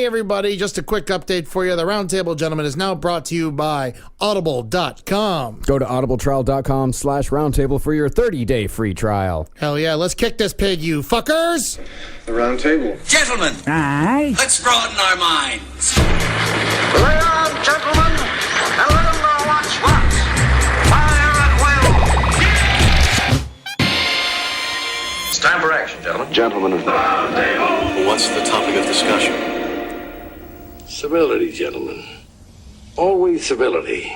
everybody. Just a quick update for you. The Roundtable of Gentlemen is now brought to you by Audible.com. Go to audibletrial.com/roundtable for your 30-day free trial. Hell yeah, let's kick this pig, you fuckers. The Roundtable. Gentlemen, let's broaden our minds. Lay on, gentlemen, and let them know what's what. Fire at will. It's time for action, gentlemen. Gentlemen of the Roundtable. What's the topic of discussion? Civility, gentlemen. Always civility.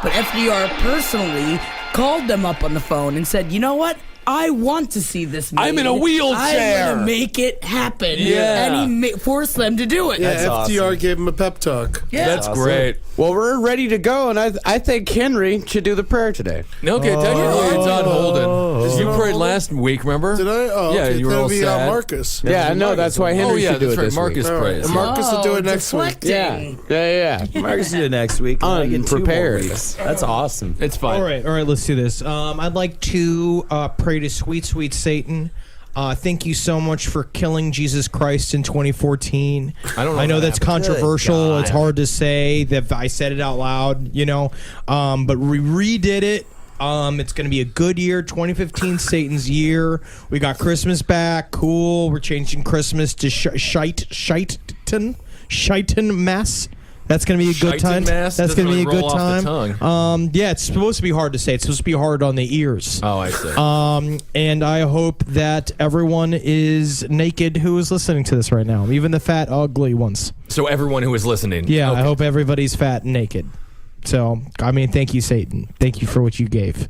But FDR personally called them up on the phone and said, you know what? I want to see this made. I'm in a wheelchair. I'm going to make it happen. Yeah. And he forced them to do it. Yeah, That's FDR awesome. gave him a pep talk. Yeah. That's great. Well, we're ready to go, and I think Henry should do the prayer today. Okay, technically it's on Holden. You prayed last week, remember? Did I? Oh, yeah, okay. you were all That'll be sad. Marcus. Yeah, no, that's why Henry Oh, yeah, should do that's it right. this Marcus week. prays. And Marcus will do it next week. Deflecting. Yeah. Marcus will do it next week. I get 2 more Unprepared. weeks. That's awesome. It's fine. All right, let's do this. I'd like to pray to sweet Satan. Thank you so much for killing Jesus Christ in 2014. I know what that's happened. controversial. It's hard to say that I said it out loud, but we redid it. It's going to be a good year. 2015 Satan's year. We got Christmas back. Cool. We're changing Christmas to Shaitan Mass. That's going to be a good time. Mass? That's going to be a Doesn't good roll off the time. Yeah, it's supposed to be hard to say. It's supposed to be hard on the ears. Oh, I see. And I hope that everyone is naked who is listening to this right now, even the fat, ugly ones. So everyone who is listening. Yeah, Okay. I hope everybody's fat and naked. So, thank you, Satan. Thank you for what you gave.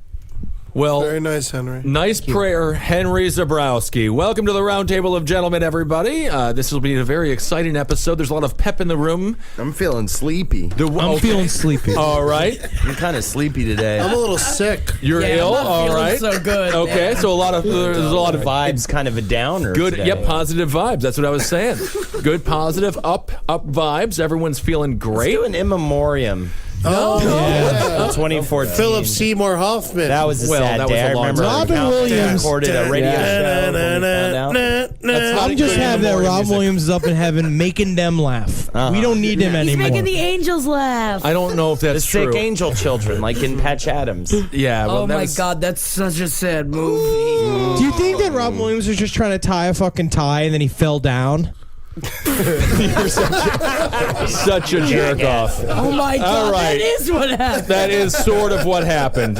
Well, Very nice, Henry. nice prayer, Henry Zebrowski. Welcome to the Roundtable of Gentlemen, everybody. This will be a very exciting episode. There's a lot of pep in the room. I'm feeling sleepy. I'm feeling sleepy. All right. I'm kind of sleepy today. I'm a little sick. You're Yeah, ill. I'm not All feeling right. so good. Okay, so there's a lot of Vibes kind of a downer good, today. yep, positive vibes. That's what I was saying. Good, positive, up vibes. Everyone's feeling Let's great. do an in memoriam. Oh, Yeah. 2014. Philip Seymour Hoffman. That was a sad that was day. a I long remember time. Robin Count Williams. recorded a radio show when we found out. That's not I'm just good happy that memoriam Rob music. Williams is up in heaven making them laugh. We don't need him He's anymore. making the angels laugh. I don't know if The that's sick true. angel children, like in Patch Adams. Yeah. Well, Oh that my was- God, that's such a sad movie. Do you think that Rob Williams was just trying to tie a fucking tie and then he fell down? Such a jerk off. Oh my God, All right. that is what happened. That is sort of what happened.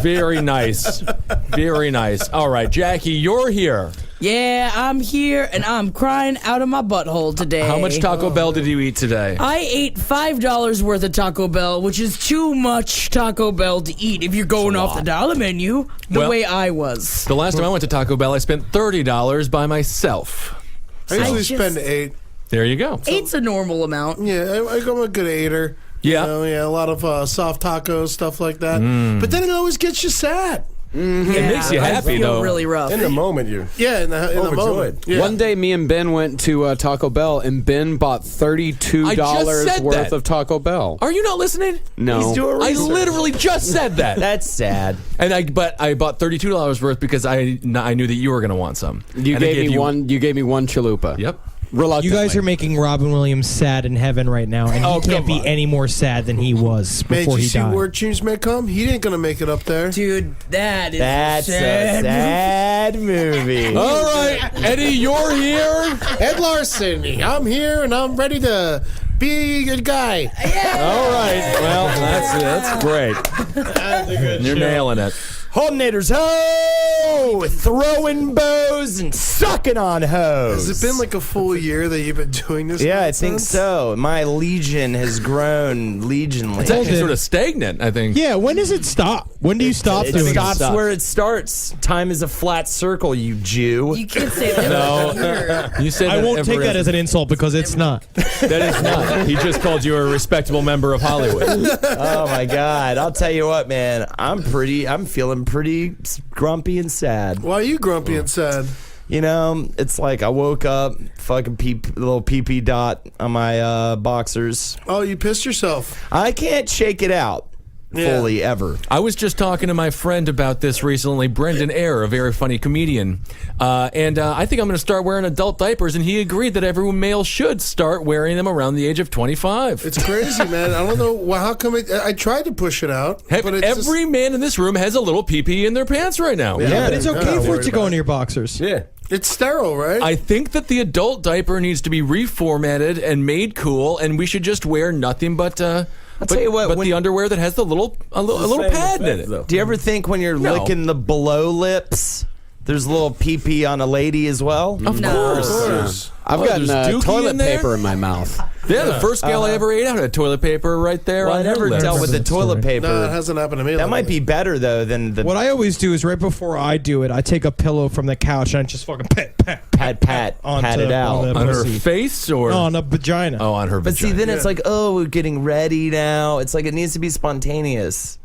Very nice. Very nice. All right, Jackie, you're here. Yeah, I'm here and I'm crying out of my butthole today. How much Taco Bell did you eat today? I ate $5 worth of Taco Bell, which is too much Taco Bell to eat if you're going off the dollar menu the Well- way I was. The last time I went to Taco Bell, I spent $30 by myself. I usually I just- spend 8. There you go. Eight's a normal amount. Yeah, I'm a good 8er. Yeah. A lot of soft tacos, stuff like that. But then it always gets you sad. It makes you I happy, feel though. really rough. In the moment, you. Yeah, in the moment. Yeah. One day, me and Ben went to Taco Bell, and Ben bought $32 I just said worth that. of Taco Bell. Are you not listening? No. I literally just said that. That's sad. But I bought $32 worth because I knew that you were going to want some. You And I gave me one. You gave me one chalupa. Yep. You Reluctantly. guys are making Robin Williams sad in heaven right now, and Oh, he can't come be on. any more sad than he was Man, did before you he see died. Word Tunes May Come? He ain't going to make it up there. Dude, that is That's sad. a sad movie. All right, Eddie, you're here. Ed Larson, I'm here and I'm ready to be a good guy. All right. Well, that's great. You're nailing it. Holdenators, ho! Throwing bows and sucking on hose. Has it been like a full year that you've been doing this? Yeah, I think nonsense? so. My legion has grown legionly. It's actually sort of stagnant, I think. Yeah, when does it stop? When do you stop It doing stops it? where it starts. Time is a flat circle, you Jew. You can't say that. No. You say I that won't take that as an insult because it's not. That is not. He just called you a respectable member of Hollywood. Oh my God! I'll tell you what, man. I'm feeling pretty grumpy and sad. Why are you grumpy and sad? You know, it's like I woke up, fucking little pee dot on my boxers. Oh, you pissed yourself. I can't shake it out. fully ever. I was just talking to my friend about this recently, Brendan Eyre, a very funny comedian. And I think I'm going to start wearing adult diapers, and he agreed that every male should start wearing them around the age of 25. It's crazy, man. I don't know how come I tried to push it out. But it's Every man in this room has a little pee-pee in their pants right now. Yeah, but it's okay for it to go into your boxers. Yeah. It's sterile, right? I think that the adult diaper needs to be reformatted and made cool, and we should just wear nothing but I'll tell you what, but when- the underwear that has a little pad in it. Do you ever think when you're licking the below lips, there's a little pee-pee on a lady as well? Of course. I've gotten there's dookie toilet in there? paper in my mouth. Yeah, the first gal I ever ate out had toilet paper right there. Well, I on her never lips. dealt with the toilet paper. No, it hasn't happened to me. That might be better though than the What I always do is right before I do it, I take a pillow from the couch and I just fucking pat pat it out. the On her pussy. face or No, on the vagina. oh, on her. But see, vagina. then it's like, oh, we're getting ready now. It's like it needs to be spontaneous.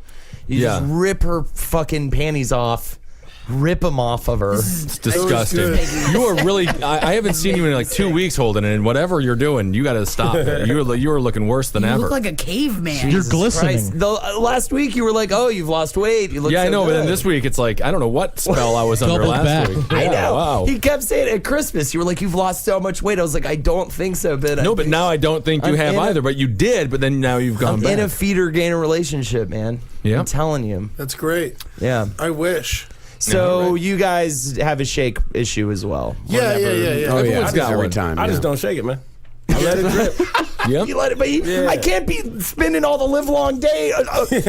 You just rip her fucking panties off. Rip them off of her. It's disgusting. You are really. I haven't seen you in like 2 weeks, Holden, and whatever you're doing, you got to stop. You are looking worse than You ever. look like a caveman. You're glistening. Christ. Last week you were like, oh, you've lost weight. You look Yeah, so I know, but then good. this week it's like I don't know what spell I was under Doubled last back. week. I Yeah, know. Wow. He kept saying at Christmas, you were like, you've lost so much weight. I was like, I don't think so, but No, but now I don't think you I'm have in a- either. But you did. But then now you've gone I'm back. in a feeder gainer relationship, man. Yeah. I'm telling you. That's great. Yeah. I wish. So you guys have a shake issue as well. Yeah. Oh, Everyone's yeah. got Every one. time. I yeah. just don't shake it, man. I let it drip. Yep. You let it, but I can't be spending all the live long day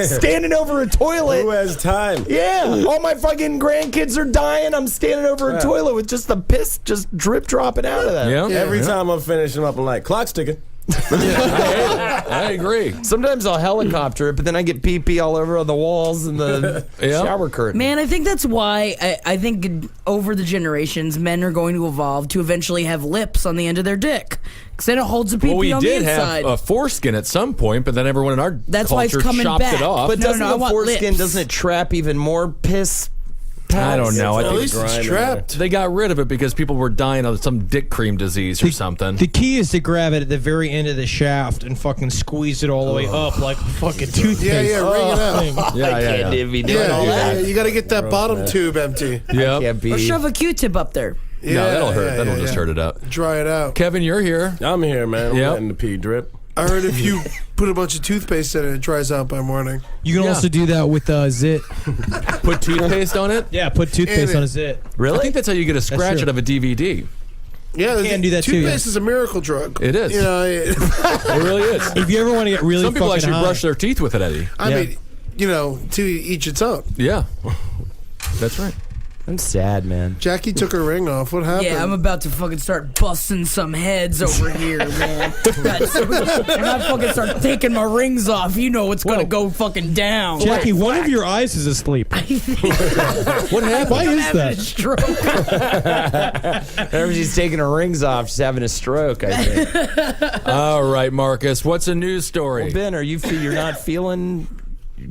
standing over a toilet. Who has time? Yeah, all my fucking grandkids are dying. I'm standing over a toilet with just the piss just drip dropping out of that. Yeah. Every time I'm finishing up, I'm like, clock's ticking. I agree. Sometimes I'll helicopter it, but then I get pee-pee all over on the walls and the Yeah. shower curtain. Man, I think that's why I think over the generations, men are going to evolve to eventually have lips on the end of their dick. Because then it holds a pee-pee Well, we on did the inside. have a foreskin at some point, but then everyone in our That's why it's culture coming chopped back. it off. But No, doesn't no, I the want foreskin, lips. doesn't it trap even more piss? I don't know. I At think least it's grinding trapped. they got rid of it because people were dying of some dick cream disease or something. The key is to grab it at the very end of the shaft and fucking squeeze it all the way up like a fucking toothpaste. Yeah, ring it out. thing. Yeah. Be doing all Yeah, that. you got to get that bottom tube empty. Yep. Can't be. Or shove a Q-tip up there. Yeah, No, that'll hurt. yeah, That'll yeah, just yeah. hurt it out. Dry it out. Kevin, you're here. I'm here, man. I'm Yep. letting the pee drip. I heard if you put a bunch of toothpaste in it, it dries out by morning. You can Yeah. also do that with zit. Put toothpaste on it. Yeah, put toothpaste And on a zit. I think that's how you get a scratch true. out of a DVD. Yeah, You can do that too, Toothpaste yeah. is a miracle drug. It is. You know, It really is. If you ever want to get really Some people fucking actually high, brush their teeth with it, Eddie. I Yeah. mean, to each its own. Yeah. That's right. I'm sad, man. Jackie took her ring off. What happened? Yeah, I'm about to fucking start busting some heads over here, man. And I fucking start taking my rings off. You know what's gonna go fucking down. Jackie, one of your eyes is asleep. What happened? Why is Having a that? stroke. Whenever she's taking her rings off, she's having a stroke, I think. All right, Marcus. What's a news story? Well, Ben, you're not feeling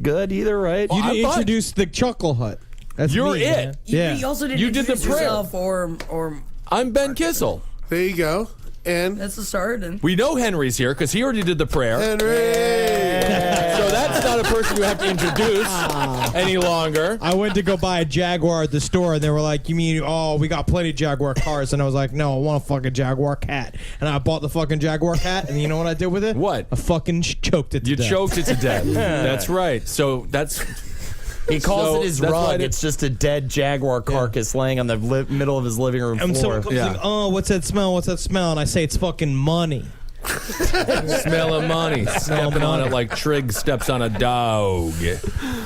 good either, right? You I'm didn't fine. introduce the Chuckle Hut. That's You're me, it. man. Yeah. You also didn't You did the introduce prayer. yourself or I'm Ben Kissel. There you go. And that's the start. And We know Henry's here because he already did the prayer. Henry. So that's not a person you have to introduce any longer. I went to go buy a Jaguar at the store, and they were like, "You mean, we got plenty of Jaguar cars?" And I was like, "No, I want a fucking Jaguar cat." And I bought the fucking Jaguar cat, and you know what I did with it? What? I fucking choked it to You death. choked it to death. That's right. So that's He calls So it his that's why I rug. did- It's just a dead jaguar carcass laying on the middle of his living room And floor. someone comes Yeah. like, "Oh, what's that smell? What's that smell?" And I say, "It's fucking money." smell of money. Stepping on it like Trig steps on a dog.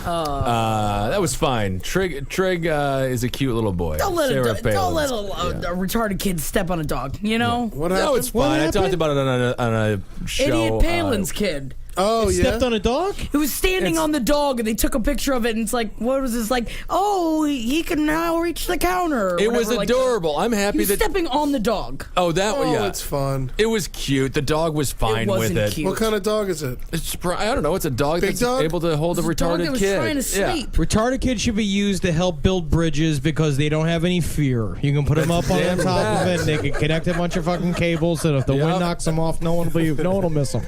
That was fine. Trig is a cute little boy. don't let Sarah a Palin's- a retarded kid step on a dog. You know, What No, happened? it's fine. I talked about it on a show. idiot Palin's kid. Oh, yeah. Stepped on a dog? It was standing on the dog, and they took a picture of it, and it's like, what was this? Like, oh, he can now reach the counter. or It was whatever, like- adorable. I'm happy He's that. stepping on the dog. Oh, that Oh, yeah. it's fun. It was cute. The dog was fine wasn't with it. cute. What kind of dog is it? I don't know. It's a dog Big that's dog? able to hold a It was a dog retarded that was kid. trying to Yeah. sleep. Retarded kids should be used to help build bridges because they don't have any fear. You can put them up on Damn the top of facts. it, and they can connect a bunch of fucking cables, and if the Yep. wind knocks them off, no one will miss them.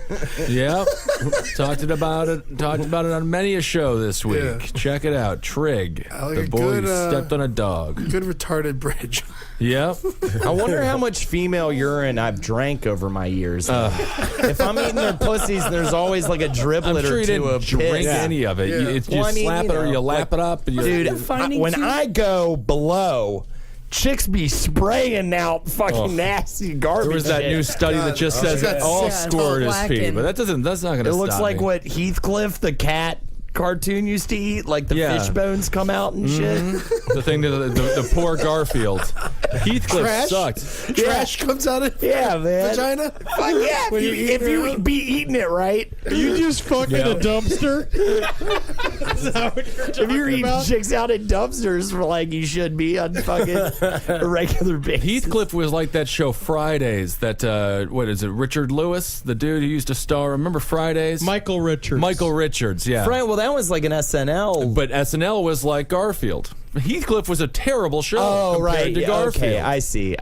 Yeah. Talked about it on many a show this week. Yeah. Check it out. Trig, I like the a boy good, who stepped on a dog. Good retarded bridge. Yep. I wonder how much female urine I've drank over my years. If I'm eating their pussies, there's always like a driblet I'm sure or you two didn't of drink piss. any of it. Yeah. You Well, I mean, slap you it or know, you lap it up. And you, Dude, when I go below, chicks be spraying out fucking nasty garbage. there was that shit. new study that just says got all sick. squirt is pee, Blackened. but that's not going to It stop looks like me. what Heathcliff the cat cartoon used to eat, like the Yeah. fish bones come out and shit. The thing that the poor Garfield. Heathcliff Trash? sucked. Trash comes out of Yeah, man. vagina. Fuck yeah! If you be eating it right, You just fucking a dumpster? Is that what you're if talking you're eating about? chicks out in dumpsters for like you should be on fucking a regular basis. Heathcliff was like that show Fridays. That what is it? Richard Lewis, the dude who used to star. Remember Fridays? Michael Richards. Michael Richards. Yeah. Right, well, that was like an SNL. But SNL was like Garfield. Heathcliff was a terrible show. Oh, compared right. To Yeah, Garfield. okay, I see.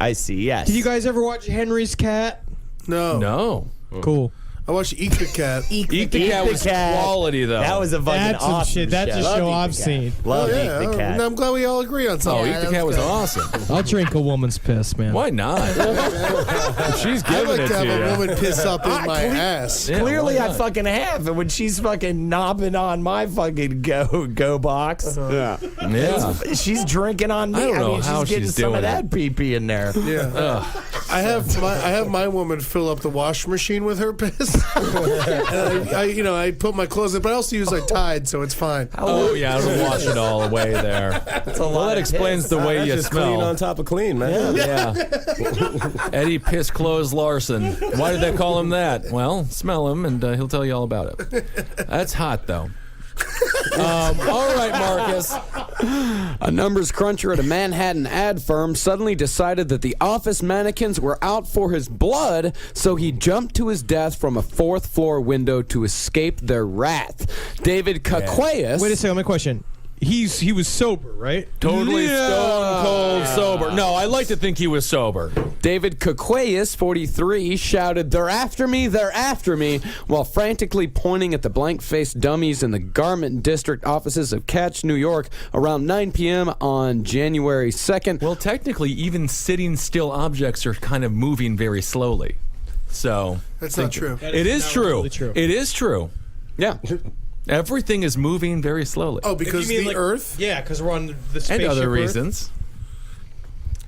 Yes. Did you guys ever watch Henry's Cat? No. No. Cool. I watched Eat the Cat. Eat the Eat Cat the was Cat. quality though. That was a fucking That's some awesome shit. That's a Love show Eat the I've Cat. seen. Love Oh, Eat yeah. the Cat. I'm glad we all agree on Oh, something. Eat the Cat was awesome. I'll drink a woman's piss, man. Why not? If she's I giving like it to have to a you. woman piss up in my ass. Yeah, Clearly, why I not? fucking have. And when she's fucking knobbing on my fucking go box, Yeah. she's drinking on me. I don't know mean, how she's getting she's some doing of that it. pee-pee in there. Yeah. I have my woman fill up the wash machine with her piss. And I put my clothes in, but I also use like Tide, so it's fine. Oh yeah, I'll wash it all away there. Well, that explains the way That's you just smell. clean on top of clean, man. Yeah. Eddie Piss Clothes Larson. Why did they call him that? Well, smell him and he'll tell you all about it. That's hot, though. All right, Marcus. A numbers cruncher at a Manhattan ad firm suddenly decided that the office mannequins were out for his blood, so he jumped to his death from a fourth-floor window to escape their wrath. David Caqueus... Wait a second, my question. He was sober, right? Totally stone cold sober. No, I like to think he was sober. David Caqueus, 43, shouted, "They're after me, they're after me," while frantically pointing at the blank-faced dummies in the Garment District offices of Catch, New York, around 9 p.m. on January 2nd. Well, technically, even sitting still objects are kind of moving very slowly. So That's not true. it is not true. really true. It is true. Yeah. Everything is moving very slowly. Oh, because the Earth? Yeah, because we're on the spaceship. and other Earth. reasons.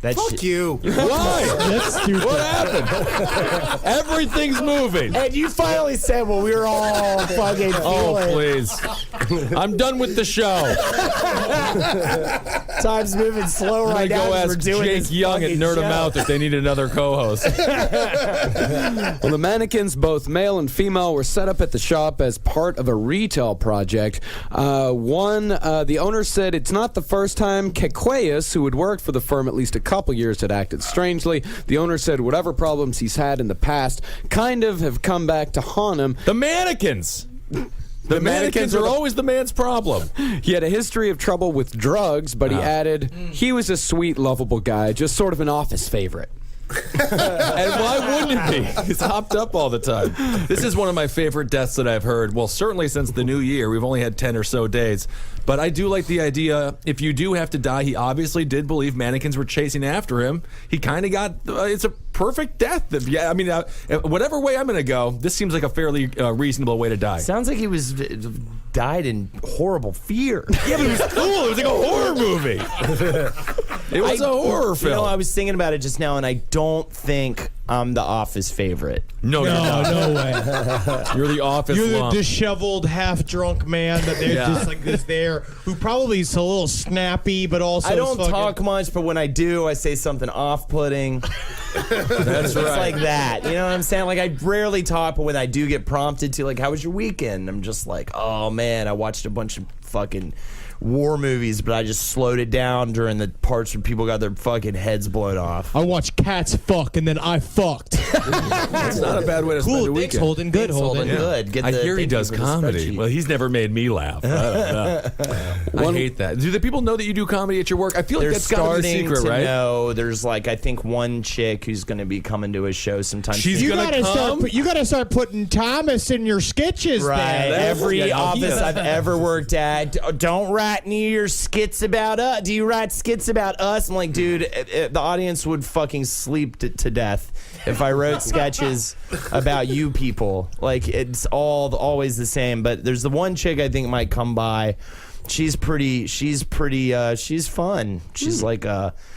That Fuck shit. you. Why? That's stupid. What happened? Everything's moving. And you finally said what we were all fucking feeling. Oh, please. I'm done with the show. Time's moving slow I'm right going to now. go as ask we're doing Jake this Young at fucking Nerd 'em show. Out if they need another co-host. Well, the mannequins, both male and female, were set up at the shop as part of a retail project. The owner said it's not the first time Caqueus, who had worked for the firm at least a couple years, had acted strangely. The owner said whatever problems he's had in the past kind of have come back to haunt him. The mannequins. The mannequins are always the man's problem. He had a history of trouble with drugs, but he added he was a sweet, lovable guy, just sort of an office favorite. And why wouldn't it be? He's hopped up all the time. This is one of my favorite deaths that I've heard. Well, certainly since the new year. We've only had 10 or so days. But I do like the idea, if you do have to die, he obviously did believe mannequins were chasing after him. He kind of got, it's a perfect death. Yeah, I mean, whatever way I'm going to go, this seems like a fairly reasonable way to die. Sounds like he was died in horrible fear. Yeah, but it was cool. It was like a horror movie. It was a horror film. You know, I was thinking about it just now, and I don't think I'm the Office favorite. No, you're not. No way. You're the office You're the lump. disheveled, half-drunk man that they're Yeah. just like this there, who probably is a little snappy, but also I don't fucking- talk much, but when I do, I say something off-putting. That's It's like that. You know what I'm saying? Like, I rarely talk, but when I do get prompted to, like, how was your weekend? I'm just like, oh, man, I watched a bunch of fucking war movies, but I just slowed it down during the parts where people got their fucking heads blown off. I watched cats fuck and then I fucked. That's not a bad way to spend a Cool, thanks, weekend. Holden. Good, Holden. Good. I hear he thank does you for the comedy. spreadsheet. Well, he's never made me laugh. I don't know. I hate that. Do the people know that you do comedy at your work? I feel like They're that's got to be a starting secret, to right? know. There's like I think one chick who's going to be coming to a show sometime. She's soon. You gotta start putting Thomas in your sketches. Right. There. Every office I've ever worked at, don't write any of your skits about us. Do you write skits about us? I'm like, dude, the audience would fucking sleep to death if I wrote sketches about you people. Like, it's always the same. But there's the one chick I think might come by. She's pretty, she's fun. She's like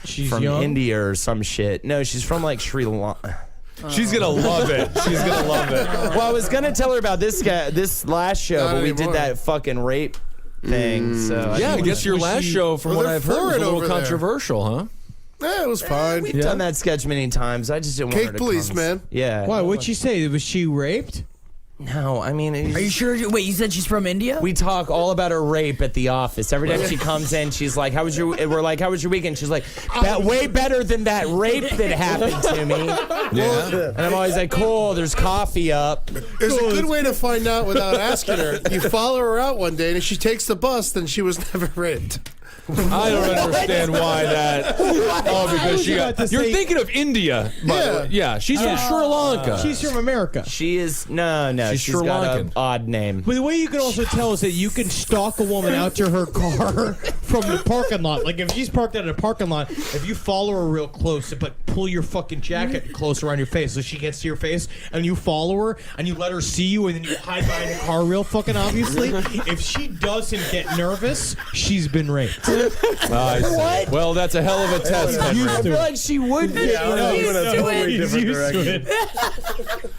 She's from young? India or some shit. No, she's from like Sri Lanka. She's going to love it. She's going to love it. Well, I was gonna tell her about this last show, Not but we anymore. did that fucking rape thing. So Yeah, I guess your last show, from Well, what they're I've heard, was for a it little over there. controversial, huh? Yeah, it was fine. we've done that sketch many times. I just didn't want Cake her to police, come. man. Yeah. Why? What'd she say? Was she raped? No, I mean, Are you sure? Wait, you said she's from India? we talk all about her rape at the office. Every time she comes in, she's like, "How was your?" We're like, "How was your weekend?" She's like, "Way better than that rape that happened to me." Yeah. And I'm always like, "Cool, there's coffee up." There's a good way to find out without asking her. You follow her out one day, and if she takes the bus, then she was never raped. I don't understand why that. Oh, because she about got. to You're say- thinking of India. By the way. Yeah, she's from Sri Lanka. She's from America. She is no. She's She's Sri got Lankan. an odd name. But the way you can also tell is that you can stalk a woman out to her car from the parking lot. Like if she's parked at a parking lot, if you follow her real close, but pull your fucking jacket close around your face so she can't see your face, and you follow her and you let her see you, and then you hide behind the car real fucking obviously. If she doesn't get nervous, she's been raped. I see. What? Well, that's a hell of a test, Henry. I feel like she would be. He's used to it.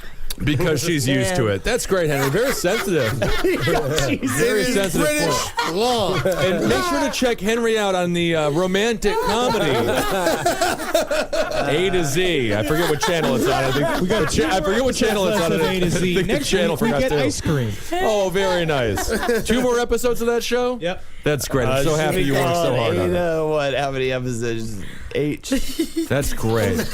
Because she's used to it. That's great, Henry. Very sensitive. Very sensitive British point. law. And make sure to check Henry out on the romantic comedy. A to Z. I forget what channel it's on. I think I forget what channel it's on. A to Z. I think the Next channel week we forgot get too. ice cream. Oh, very nice. 2 more episodes of that show? Yep. That's great. I'm so happy you worked so hard on it. What? How many episodes? 8. That's great. Just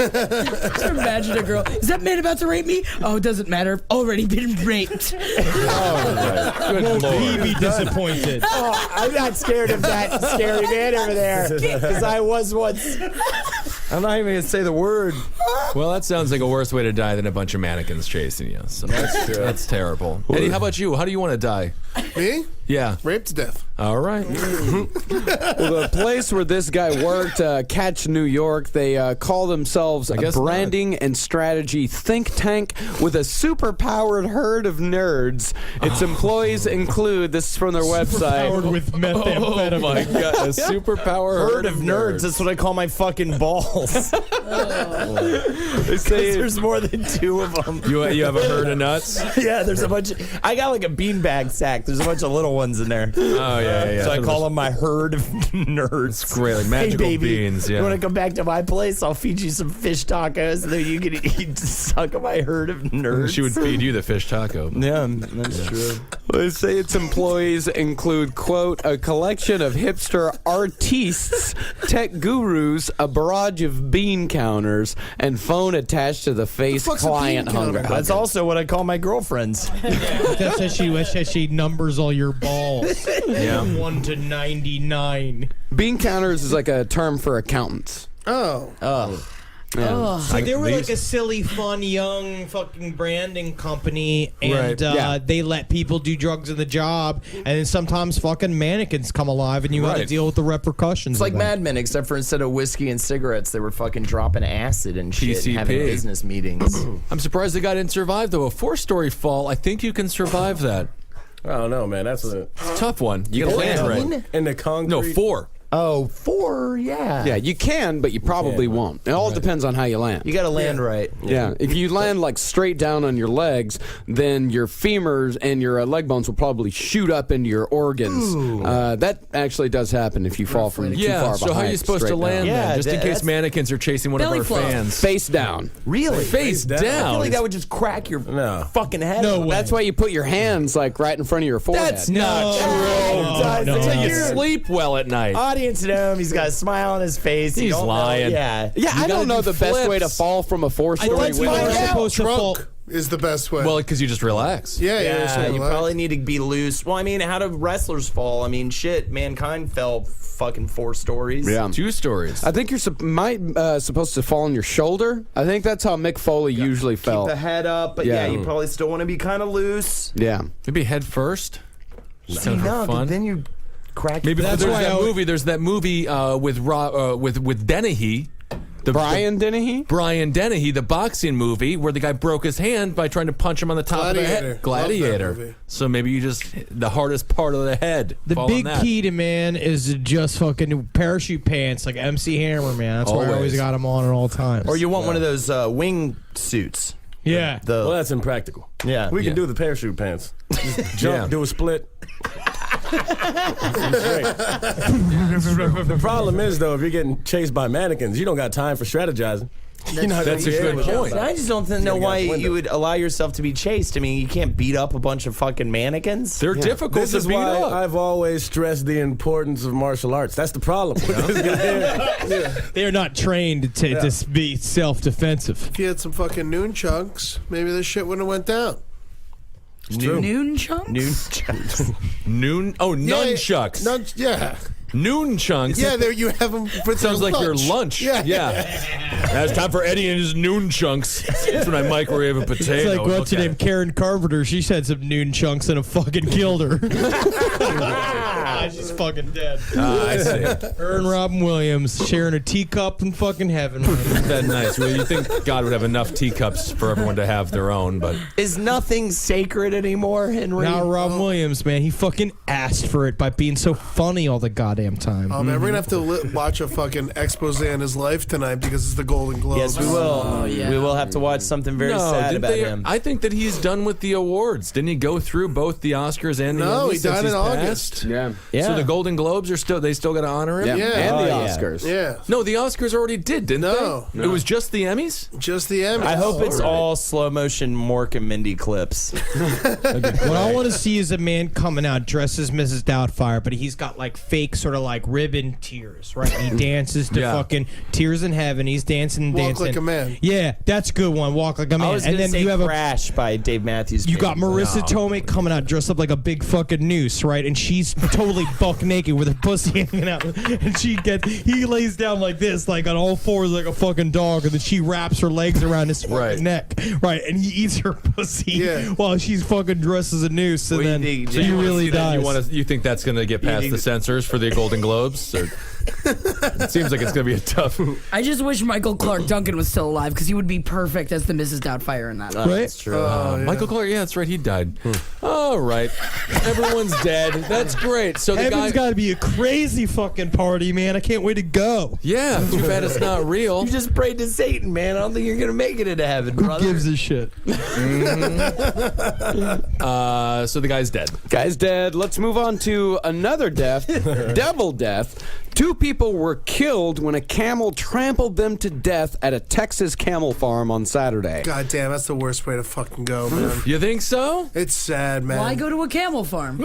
imagine a girl. Is that man about to rape me? Oh, it doesn't matter. I've already been raped. Good Will Lord. he be disappointed? Oh, I'm not scared of that scary man over there because I was once. I'm not even gonna say the word. Well, that sounds like a worse way to die than a bunch of mannequins chasing you. So that's terrible. Eddie, how about you? How do you want to die? Me? Yeah. Raped to death. All right. Well, the place where this guy worked, Catch New York, they call themselves a guess branding and strategy think tank with a super-powered herd of nerds. Its employees include, this is from their website. Powered with methamphetamine. Oh my God. A superpower Herd of nerds. That's what I call my fucking balls. They say There's more than 2 of them. You have a herd of nuts? Yeah, there's a bunch. I got like a beanbag sack. There's a bunch of little ones in there. Oh, yeah. So I call them my herd of nerds. Great, like magical hey, baby, beans, yeah. You want to come back to my place? I'll feed you some fish tacos, and then you can eat suck on my herd of nerds. She would feed you the fish taco. Yeah, that's true. They say its employees include, quote, a collection of hipster artistes, tech gurus, a barrage of bean counters, and phone attached to the face fuck's a client bean counter? hunger. That's also what I call my girlfriends. That's how she numbers all your balls. Yeah. 1 to 99. Bean counters is like a term for accountants. Oh. Yeah. So they were like a silly, fun, young fucking branding company, and Right. Yeah. they let people do drugs in the job, and then sometimes fucking mannequins come alive, and you got to Right. deal with the repercussions. It's like of that. Mad Men, except for instead of whiskey and cigarettes, they were fucking dropping acid and shit and PCP. having business meetings. I'm surprised the guy didn't survive, though. A 4-story fall, I think you can survive that. I don't know, man. That's a It's a tough one. You can land right. in the concrete. No, 4. Oh, 4, yeah. Yeah, you can, but you probably won't. It all depends on how you land. You got to land right. Yeah, if you land like straight down on your legs, then your femurs and your leg bones will probably shoot up into your organs. That actually does happen if you fall from too far behind. So how are you supposed to land Yeah, then? Just in case mannequins are chasing one of Belly our flop. fans. Face down. Really? Face down. I feel like that would just crack your fucking head. No open. way. That's why you put your hands like right in front of your forehead. That's not true. That's That's how you You're- sleep well at night. Audience at home, he's got a smile on his face. You He's don't know- lying. Yeah. Yeah, I don't know do the best way to flips. fall from a 4-story let's window. find out. supposed to fall. Drunk is the best way. Well, because you just relax. yeah, Yeah, you relax. probably need to be loose. Well, I mean, how do wrestlers fall? I mean, shit, Mankind fell fucking 4 stories. Yeah. 2 stories. I think you're supposed to fall on your shoulder. I think that's how Mick Foley usually Keep fell. the head up, but Yeah. yeah, you probably still want to be kind of loose. Yeah. Maybe head first. See, Kind of no, for fun. then you crack. Maybe That's there's why that I would- movie. There's that movie with Dennehy. Brian Dennehy? Brian Dennehy, the boxing movie where the guy broke his hand by trying to punch him on the top of the Gladiator. head. Love that Gladiator. movie. So maybe you just the hardest part of the head. The fall on big that. key to man is to just fucking parachute pants like MC Hammer, man. That's why I always Always. got them on at all times. Or you want one of those wing suits. yeah. Well, that's impractical. Yeah. We Yeah. can do the parachute pants. Just jump, Yeah. do a split. The problem is, though, if you're getting chased by mannequins, you don't got time for strategizing. You're not That's gonna a be good able to point. jump. I just don't know get out why the window. you would allow yourself to be chased. I mean, you can't beat up a bunch of fucking mannequins. They're difficult This to is beat why up. I've always stressed the importance of martial arts. That's the problem. They're not trained to be self-defensive. If you had some fucking noon chunks, maybe this shit wouldn't have went down. Noon chunks? Noon. Oh, nunchucks. Yeah. Noon chunks. Yeah, there you have them for Sounds like your lunch. Yeah. Now it's time for Eddie and his noon chunks. That's when I microwave a potato. It's like and what's her look at name? Karen Carpenter. She had some noon chunks and a fucking killed her. She's fucking dead. I see. Her and Robin Williams sharing a teacup in fucking heaven. That's nice. Well, you think God would have enough teacups for everyone to have their own, but Is nothing sacred anymore, Henry? Now Robin Williams, man, he fucking asked for it by being so funny all the goddamn time. Oh man, we're gonna have to watch a fucking expose on his life tonight because it's the Golden Globes. Yes, we will. Oh, yeah. We will have to watch something very sad didn't about they- him. I think that he's done with the awards. Didn't he go through both the Oscars and the No, Emmys he since died he's in passed? August. Yeah. Yeah. So the Golden Globes are still got to honor him. Yeah. Yeah. And the Oh, yeah. Oscars. Yeah, No, the Oscars already did, didn't No. they? It was just the Emmys. just the Emmys. I hope it's all slow motion Mork and Mindy clips. What I want to see is a man coming out dressed as Mrs. Doubtfire, but he's got like fake sort of like ribbon tears, right? He dances to Yeah. fucking Tears in Heaven. He's dancing, Walk dancing. Like a Man. Yeah, that's a good one. Walk like a man. I was And going to then say you have a Crash by Dave Matthews. you got Band. Marissa Tomei coming out dressed up like a big fucking noose, right? And she's totally buck naked with her pussy hanging out. And he lays down like this, like on all fours like a fucking dog, and then she wraps her legs around his fucking Right. neck. Right. And he eats her pussy Yeah. while she's fucking dressed as a noose. And What do you then think, he Jay? really dies. You think that's going to get past the censors for the Golden Globes? Or, it seems like it's going to be a tough. I just wish Michael Clark Duncan was still alive because he would be perfect as the Mrs. Doubtfire in that. Right? That's true. Michael Clark, yeah, that's right. He died. All right, everyone's dead. That's great. So the Heaven's guy, got to be a crazy fucking party, man. I can't wait to go. yeah, too bad it's not real. You just prayed to Satan, man. I don't think you're going to make it into heaven, Who brother. gives a shit? So the guy's dead. Guy's dead. Let's move on to another death. Devil death. 2 people were killed when a camel trampled them to death at a Texas camel farm on Saturday. God damn, that's the worst way to fucking go, man. You think so? It's sad, man. Why go to a camel farm?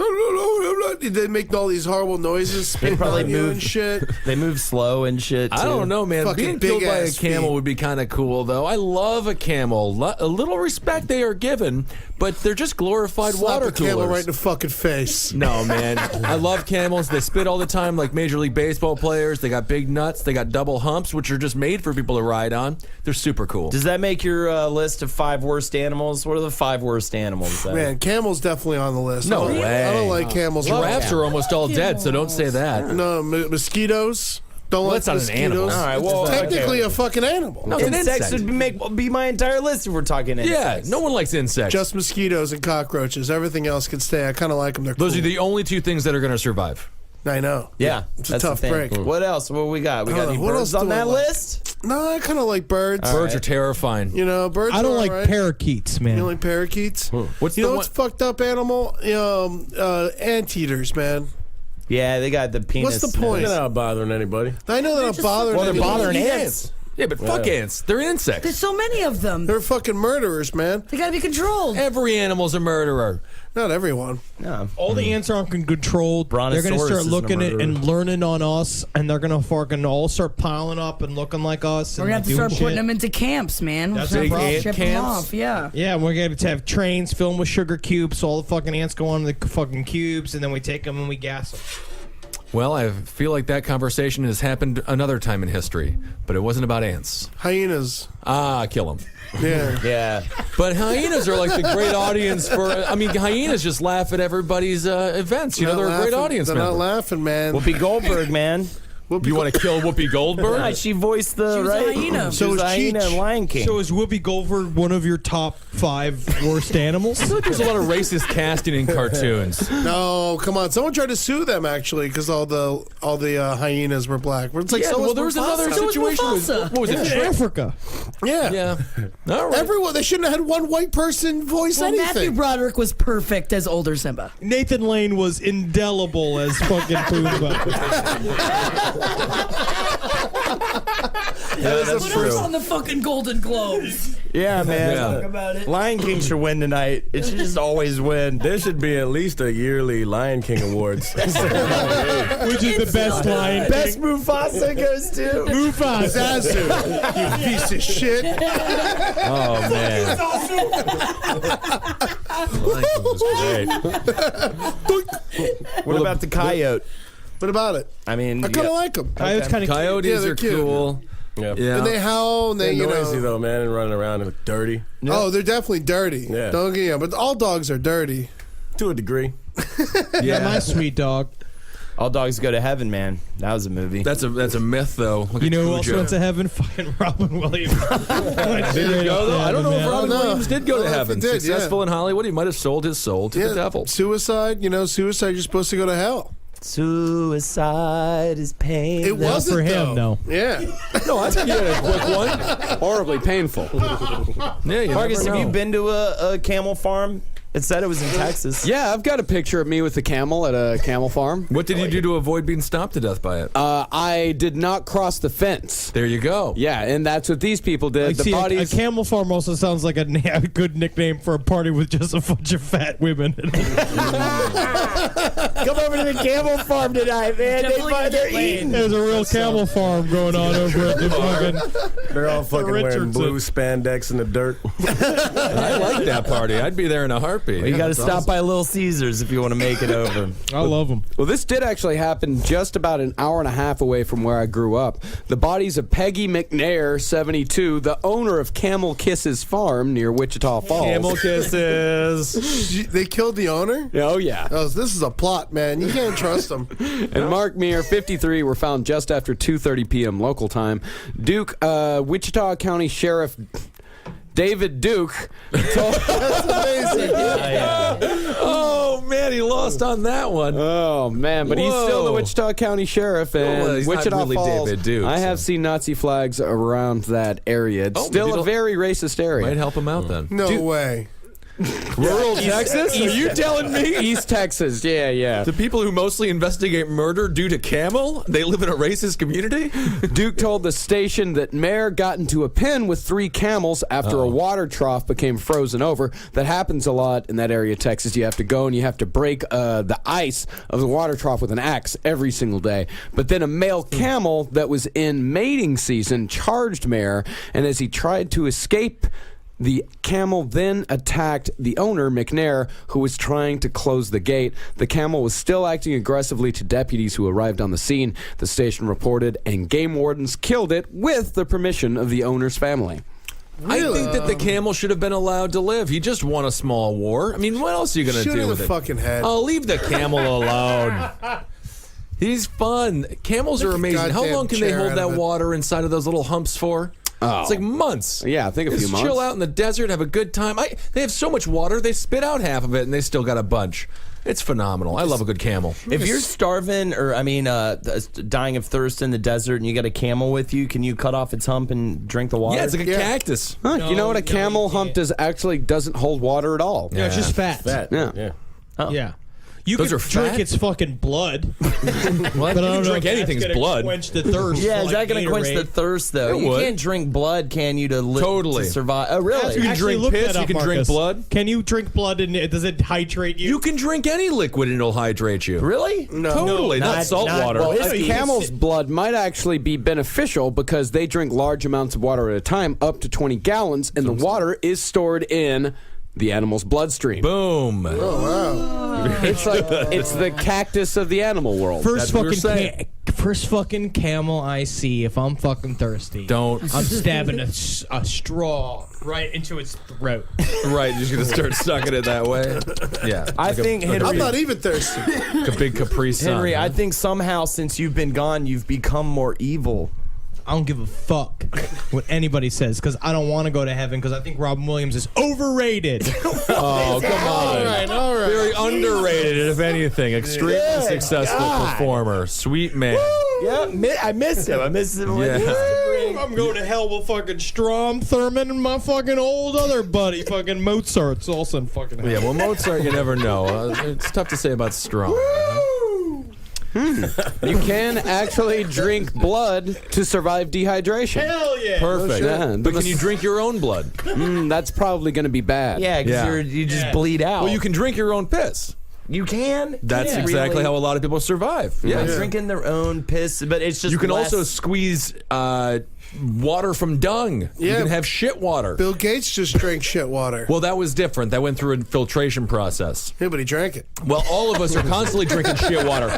They make all these horrible noises, spitting probably on you and moved. shit. They move slow and shit, too. I don't know, man. Fucking Being killed by a big-ass camel feet. would be kind of cool, though. I love a camel. A little respect they are given, but they're just glorified Slap water a camel coolers. right in the fucking face. No, man. I love camels. They spit all the time like Major League Baseball players. They got big nuts. They got double humps, which are just made for people to ride on. They're super cool. Does that make your list of 5 worst animals? What are the 5 worst animals? then? Man, camel's definitely on the list. No I don't- way. I don't like camels. Giraffes are almost all dead, so don't say that. No, mosquitoes. Don't Well, like that's not an mosquitoes. animal. All right, well, technically okay. a fucking animal. No, it's an Insects insect. would be my entire list if we're talking Yeah, insects. no one likes insects. Just mosquitoes and cockroaches. Everything else can stay. I kind of like them. They're Those cool. are the only 2 things that are going to survive. I know. Yeah, It's a that's the tough thing. break. What else? What we got? We I got don't any know. What birds else on do I that like? list? No, I kind of like birds. Birds are terrifying. You know, birds. I don't are like alright. parakeets, man. You don't like parakeets? What's You the know one? what's fucked up animal? Anteaters, man. Yeah, they got the penis. What's the point? They're not bothering anybody. I know they're not bothering. Well, they're anybody. bothering ants. Yeah, but fuck ants. They're insects. There's so many of them. They're fucking murderers, man. They gotta be controlled. Every animal's a murderer. Not everyone. No. All the ants aren't controlled. They're going to Brontosaurus start isn't a looking at murderer. and learning on us, and they're going to fucking all start piling up and looking like us. We're and gonna have to doing start putting shit. them into camps, man. That's We're the gonna have problem. to ship them Camps? off. Yeah. Yeah, we're going to have trains filled with sugar cubes, so all the fucking ants go on the fucking cubes, and then we take them and we gas them. Well, I feel like that conversation has happened another time in history, but it wasn't about ants. Hyenas. Kill them. Yeah. Yeah. But hyenas are like the great audience for. I mean, hyenas just laugh at everybody's events. You know, they're a great audience They're member. not laughing, man. Whoopi Goldberg, man. You want to kill Whoopi Goldberg? Right, she voiced the She was a right. hyena. She So was is a hyena Cheech. in Lion King. So is Whoopi Goldberg one of your top 5 worst animals? I feel like there's a lot of racist casting in cartoons. No, come on. Someone tried to sue them actually because all the hyenas were black. But it's like Yeah, so well, was there was Mufasa. another So was situation. Mufasa. What was In it? Africa. Yeah. Yeah. All right. Everyone. They shouldn't have had one white person voice Well, anything. Matthew Broderick was perfect as older Simba. Nathan Lane was indelible as fucking Pumbaa. That's Put us on the fucking Golden Globes. Yeah, man. Yeah. About it. Lion King should win tonight. It should just always win. There should be at least a yearly Lion King Awards. Which is the best line. Best Mufasa goes to Mufasa. Zazu, you piece of shit. Oh man. What about the coyote? What about it? I mean, I kind of like them. It's kind of Coyotes Yeah, they're are cute. cool. Yeah. Yeah. And they howl and They're they, you noisy know. though, man, and running around and dirty Oh, they're definitely dirty. Yeah. Don't get but all dogs are dirty. to a degree. Yeah, my sweet dog. All dogs go to heaven, man. That was a movie. That's a myth, though. Look You at know who else Cujo. went to heaven? Fucking Robin Williams. Did he go, though? I don't know if Robin No. Williams did go I to don't know if heaven. he did, Successful yeah. in Hollywood, he might have sold his soul to the devil. Suicide, you're supposed to go to hell. Suicide is pain. It wasn't for him, though. no. Yeah. No, I think he had a quick one. Horribly painful. Yeah, you Marcus, never have you know. been to a camel farm? It said it was in Texas. Yeah, I've got a picture of me with the camel at a camel farm. What did you do to avoid being stomped to death by it? I did not cross the fence. There you go. Yeah, and that's what these people did. The See, a bodies. camel farm also sounds like a good nickname for a party with just a bunch of fat women. Come over to the camel farm tonight, man. They're eating. There's a real camel farm going on over at the fucking. They're all fucking wearing Richardson. blue spandex in the dirt. I like that party. I'd be there in a heartbeat. You got to stop by Little Caesars if you want to make it over. I love them. Well, this did actually happen just about an hour and a half away from where I grew up. The bodies of Peggy McNair, 72, the owner of Camel Kisses Farm near Wichita Falls. Camel kisses. They killed the owner? Oh, yeah. Oh, this is a plot, man. You can't trust them. And Mark Meir, 53, were found just after 2:30 p.m. local time. Duke, Wichita County Sheriff David Duke told... That's amazing. Oh, man, he lost on that one. Oh, man, but he's still the Whoa. Wichita County Sheriff, and Well, he's not Wichita really Falls. David Duke, I have so. seen Nazi flags around that area. It's Oh, still maybe a it'll- very racist area. Might help him out then. No way. Rural Texas? Are you telling me? East Texas, yeah. The people who mostly investigate murder due to camel, they live in a racist community? Duke told the station that Mayer got into a pen with 3 camels after a water trough became frozen over. That happens a lot in that area of Texas. You have to go and you have to break the ice of the water trough with an axe every single day. But then a male camel that was in mating season charged Mayer, and as he tried to escape, the camel then attacked the owner, McNair, who was trying to close the gate. The camel was still acting aggressively to deputies who arrived on the scene, the station reported, and game wardens killed it with the permission of the owner's family. I think that the camel should have been allowed to live. He just won a small war. I mean, what else are you going to Shoot do in with the it? fucking head. Oh, leave the camel alone. He's fun. Camels are Make a amazing. How goddamn long can they chair hold out that of it. water inside of those little humps for? Oh. It's like months. Yeah, I think a few Just months. chill out in the desert, have a good time. They have so much water, they spit out half of it, and they still got a bunch. It's phenomenal. I love a good camel. If you're starving or, dying of thirst in the desert and you got a camel with you, can you cut off its hump and drink the water? Yeah, it's like a cactus. Huh, you know what? A camel hump doesn't hold water at all. Yeah, it's just fat. Yeah. Yeah. You Those can are drink fat? its fucking blood. Well, But I don't know drink if anything's that's gonna blood. quench the thirst. Yeah, is like that going to quench the Gatorade. thirst, though? It You would. can't drink blood, can you, to Totally. to survive? Oh, really? You can Actually, drink look piss, that up, you can drink Marcus. blood. Can you drink blood and does it hydrate you? You can drink any liquid and it'll hydrate you. Really? No. Totally, No, not not- salt not- water. Well, Well, a it's- camel's blood might actually be beneficial because they drink large amounts of water at a time, up to 20 gallons, and the water is stored in the animal's bloodstream. Boom. It's like it's the cactus of the animal world. First That's what you're first fucking camel I see if I'm fucking thirsty. Don't. I'm stabbing a straw right into its throat. Right, you're just going to start sucking it that way. Yeah. I think, I'm Henry, not even thirsty. like a big Capri Sun. Henry, I think somehow since you've been gone, you've become more evil. I don't give a fuck what anybody says because I don't want to go to heaven because I think Robin Williams is overrated. Oh, come on. All right. Very underrated, if anything. Extremely Good successful God. performer. Sweet man. Yeah, I miss him. I miss him. Yeah. I'm going to hell with fucking Strom Thurmond and my fucking old other buddy, fucking Mozart's also in fucking hell. Yeah, well, Mozart, you never know. It's tough to say about Strong. You can actually drink blood to survive dehydration. Hell yeah. Perfect. Yeah, But can you drink your own blood? That's probably going to be bad. Yeah, because Yeah. you just bleed out. Well, you can drink your own piss. You can? That's Yeah. exactly Really? how a lot of people survive. Yeah, Yes. drinking their own piss, but it's just You can less- also squeeze water from dung. You Yeah. can have shit water. Bill Gates just drank shit water. Well, that was different. That went through a filtration process. Yeah, but he drank it. Well, all of us are constantly drinking shit water.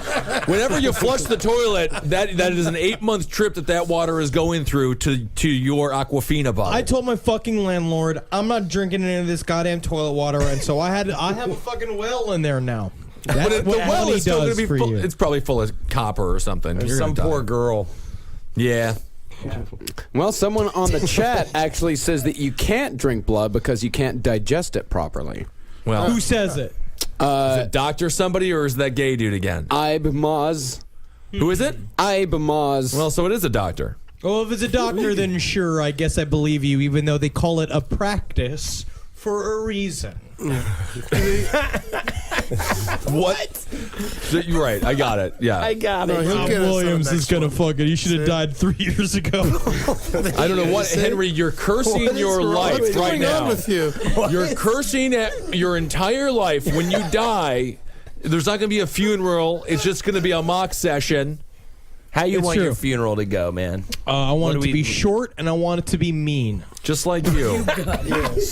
Whenever you flush the toilet, that is an 8-month trip that water is going through to your Aquafina bottle. I told my fucking landlord I'm not drinking any of this goddamn toilet water, and so I have a fucking well in there now. but That's the what well money is still going does to be for full. you. It's probably full of copper or something. There's You're some gonna die. poor girl. Yeah. Well, someone on the chat actually says that you can't drink blood because you can't digest it properly. Well, Who says it? is it doctor somebody or is that gay dude again? Ibe Moz. Who is it? Ibe Moz. Well, so it is a doctor. Well, if it's a doctor, then sure, I guess I believe you, even though they call it a practice for a reason. What? You're right. I got it. Yeah. I got No, it. he'll Rob get us on the Williams next is gonna one. fucking. He should have died 3 years ago. I don't know what, Henry. You're cursing What is your wrong? life What's right going on now. with you? You're cursing at your entire life. When you die, there's not going to be a funeral. It's just going to be a mock session. How you It's want your true. funeral to go, man? I want do it to we- be short and I want it to be mean. Just like you.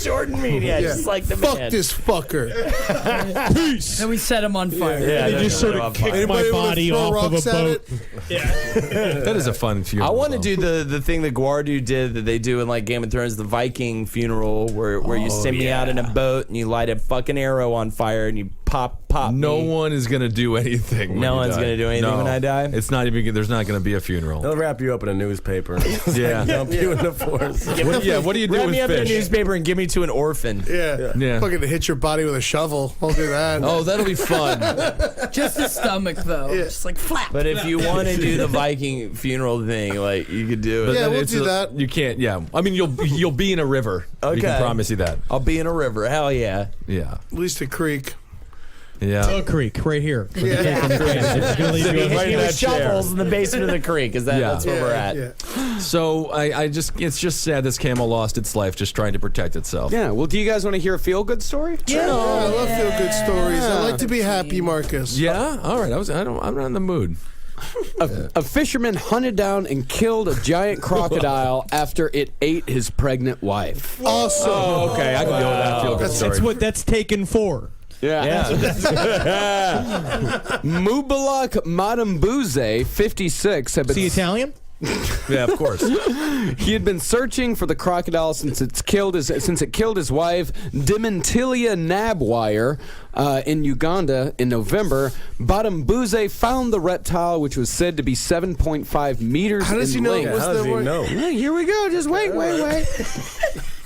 Short and mean, yeah, just like the Fuck man. this fucker. Peace. And we set him on fire. Yeah, They just sort of kick my Anybody wanna body throw off of a rocks at boat. it? That is a fun I funeral. want to though. do the thing that Guardu did that they do in like Game of Thrones, the Viking funeral, where you send me out in a boat and you light a fucking arrow on fire and you pop No me. one is going to do anything. when No you one's die. gonna do anything when I die? It's not even. There's not going to be a funeral. They'll wrap you up in a newspaper. Yeah. Dump you in the forest. What do you do Wrap with me up in a fish? newspaper and give me to an orphan. Yeah. Yeah. Fucking hit your body with a shovel. I'll do that. Oh, that'll be fun. Just the stomach, though. Just like flap. But if you want to do the Viking funeral thing, like you could do it. Yeah, Then we'll it's do that. You can't. Yeah. I mean, you'll be in a river. We Okay. can promise you that. I'll be in a river. Hell yeah. Yeah. At least a creek. Yeah. A creek right here. Yeah. It's gonna leave you Hit Right me in with that chair. shovels in the basement of the creek. Is that Yeah. that's where we're at? Yeah. So it's just sad this camel lost its life just trying to protect itself. Yeah. Well, do you guys want to hear a feel-good story? Yeah. I love feel good stories. I like to be happy, Marcus. Yeah. All right. I'm not in the mood. A fisherman hunted down and killed a giant crocodile after it ate his pregnant wife. Awesome. Oh, okay. I can go with that feel good story. That's what that's taken for. Yeah. Mubalak Madambuze, 56, had been See Italian? Yeah, of course. He had been searching for the crocodile since it killed his wife, Dimentilia Nabwire, in Uganda in November. Badambuze found the reptile, which was said to be 7.5 meters How does he in know length. it was How does the he word? know? Yeah, here we go. Just wait.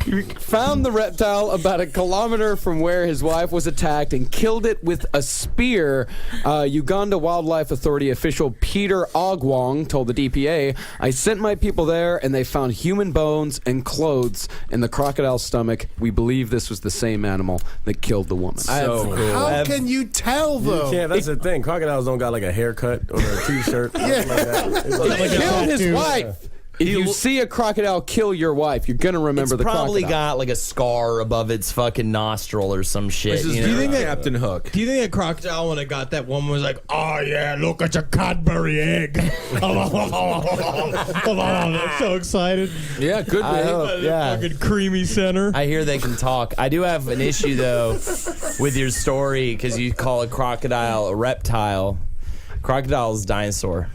He found the reptile about a kilometer from where his wife was attacked and killed it with a spear. Uganda Wildlife Authority official Peter Ogwong told the DPA, "I sent my people there and they found human bones and clothes in the crocodile's stomach. We believe this was the same animal that killed the woman." So cool. How can you tell, though? Yeah, that's the thing. Crocodiles don't got like a haircut or a T-shirt. Yeah. He killed his wife. If you see a crocodile kill your wife, you're gonna remember It's the probably crocodile. got like a scar above its fucking nostril or some shit. This is You know? Captain Hook. Do you think that crocodile, when it got that woman, was like, "Oh yeah, look, it's a Cadbury egg"? I'm so excited. Yeah, could be. Yeah. Fucking creamy center. I hear they can talk. I do have an issue though with your story because you call a crocodile a reptile. Crocodile's a dinosaur.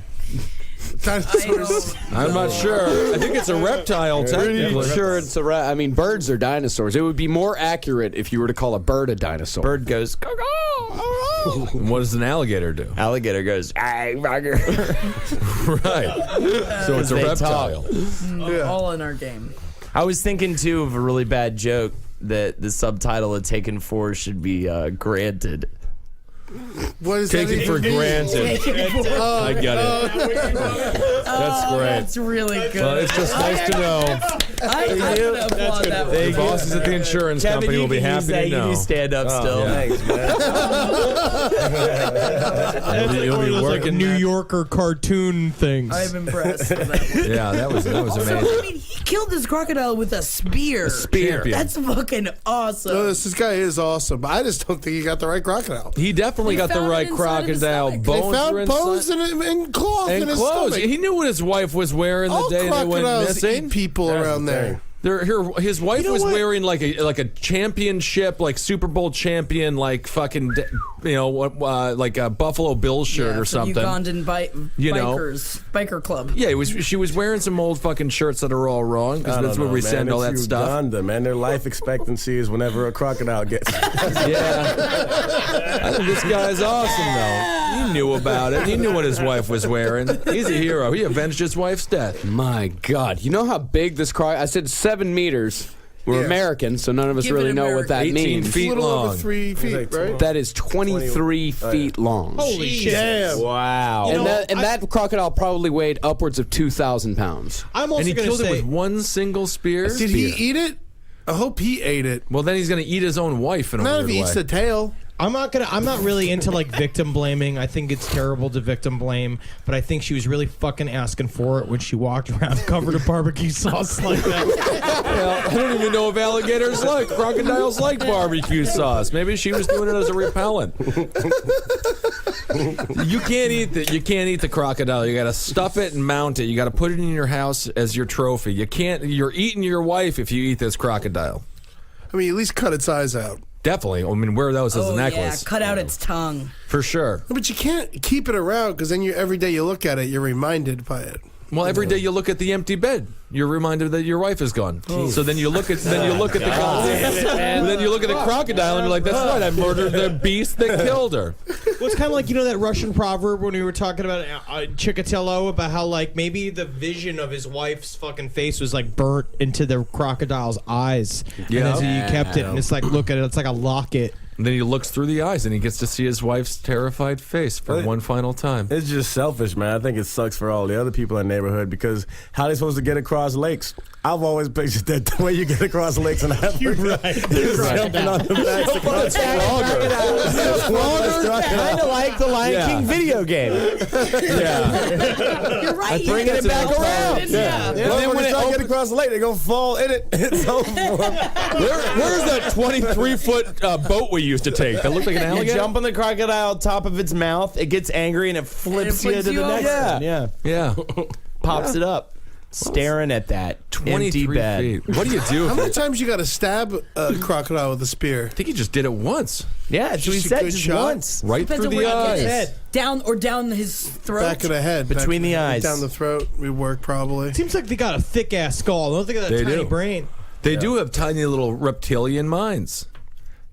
Dinosaurs. I'm not sure. I think it's a reptile, technically. Sure, it's a I mean, birds are dinosaurs. It would be more accurate if you were to call a bird a dinosaur. Bird goes, And what does an alligator do? alligator goes, "Hey, Roger." Right. So it's a They reptile. All in our game. I was thinking too of a really bad joke that the subtitle of Taken 4 should be granted. What is Taken that for even mean? granted. I get it. That's great. That's really good. Well, it's just nice to know. I'm gonna applaud that one. The bosses at the insurance Kevin, company you will be can happy use that. to You can know. do stand up still. yeah. Thanks, man. You'll be One of those, like working New that. Yorker cartoon things. I'm impressed with that one. Yeah, that was Also, amazing. I mean, he killed this crocodile with a spear. Champion. That's fucking awesome. No, this guy is awesome, but I just don't think he got the right crocodile. He definitely They got the found it right inside of his crocodile. stomach. They Bones were found inside. bones and cloth in And his clothes. stomach. He knew what his wife was wearing the All day they went crocodiles missing. eat people That's around the there. thing. His wife You know was what? wearing like a championship, like Super Bowl champion, like fucking, like a Buffalo Bills shirt or some something. Ugandan You know. biker club. Yeah, she was wearing some old fucking shirts that are all wrong because I that's don't where we know, send man. all It's that stuff. Uganda, man. Their life expectancy is whenever a crocodile gets. Yeah. I think this guy's awesome, though. He knew about it. He knew what his wife was wearing. He's a hero. He avenged his wife's death. My God. You know how big this crocodile... I said 7 meters. We're Yeah. American, so none of us Give really it know what that 18 means. It's a feet little over long. 3 feet, right? That is 23 feet long. Holy shit. Damn. Wow. And, that crocodile probably weighed upwards of 2,000 pounds. I'm also And he going to killed it say, with one single spear. Did he eat it? I hope he ate it. Well, then he's going to eat his own wife in a Not weird if he way. eats the tail. I'm not really into like victim blaming. I think it's terrible to victim blame, but I think she was really fucking asking for it when she walked around covered in barbecue sauce like that. Well, I don't even know if alligators like crocodiles like barbecue sauce. Maybe she was doing it as a repellent. You can't eat the crocodile. You got to stuff it and mount it. You got to put it in your house as your trophy. You're eating your wife if you eat this crocodile. I mean, at least cut its eyes out. Definitely. I mean, wear those as a Yeah, necklace. cut out its tongue. For sure. But you can't keep it around because then every day you look at it, you're reminded by it. Well, every day you look at the empty bed, you're reminded that your wife is gone. So then you look at the crocodile and you're like, that's right, I murdered the beast that killed her. Well, it's kind of like, that Russian proverb when we were talking about Chikatilo, about how like maybe the vision of his wife's fucking face was like burnt into the crocodile's eyes. Yeah. And then so you kept it, and it's like, look at it, it's like a locket. And then he looks through the eyes and he gets to see his wife's terrified face for one final time. It's just selfish, man. I think it sucks for all the other people in the neighborhood because how are they supposed to get across lakes? I've always pictured that the way you get across lakes in Africa. You're right. Jumping on the backs of Kind of like the Lion King video game. You're right. Bringing it back around. Yeah. And then when they get across the lake, they're going to fall in it. It's over. Where's that 23-foot boat we used to take? That looked like an You alligator? jump on the crocodile top of its mouth, it gets angry and it flips you flips to you the next over. one. Yeah. Yeah. Pops it up. Staring at that 23 empty bed. feet. What do you do? How many times you got to stab a crocodile with a spear? I think he just did it once. Yeah, that's what he Just a said good just shot? once. Right Depends through on the where you get eyes. it. Down his throat. Back of the head. Between the eyes. Down the throat. We work probably. Seems like they got a thick ass skull. I don't think they got a They tiny do. brain. They do have tiny little reptilian minds.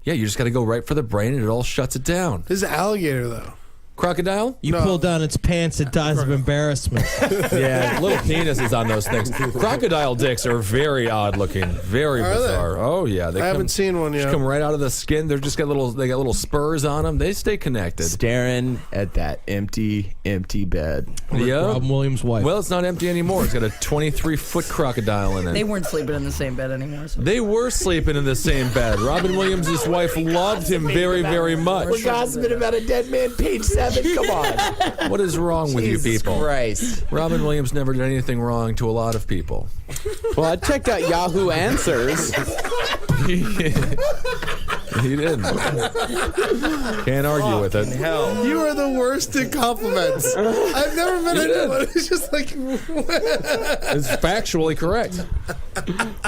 Yeah, you just got to go right for the brain and it all shuts it down. This is an alligator, though. Crocodile? You pull down its pants, it dies of embarrassment. Yeah, little penises on those things. Crocodile dicks are very odd looking, very bizarre. They? Oh yeah, I haven't seen one yet. Just come right out of the skin. They got little spurs on them. They stay connected. Staring at that empty bed. Yeah, Robin Williams' wife. Well, it's not empty anymore. It's got a 23-foot crocodile in it. They weren't sleeping in the same bed anymore. So. They were sleeping in the same bed. Robin Williams' wife loved him very, very much. We're gossiping about a dead man, page 7. Come on. What is wrong with you people? Christ. Robin Williams never did anything wrong to a lot of people. Well, I checked out Yahoo Answers. He didn't. Can't argue with it. You are the worst at compliments. I've never met anyone who's just like. It's factually correct.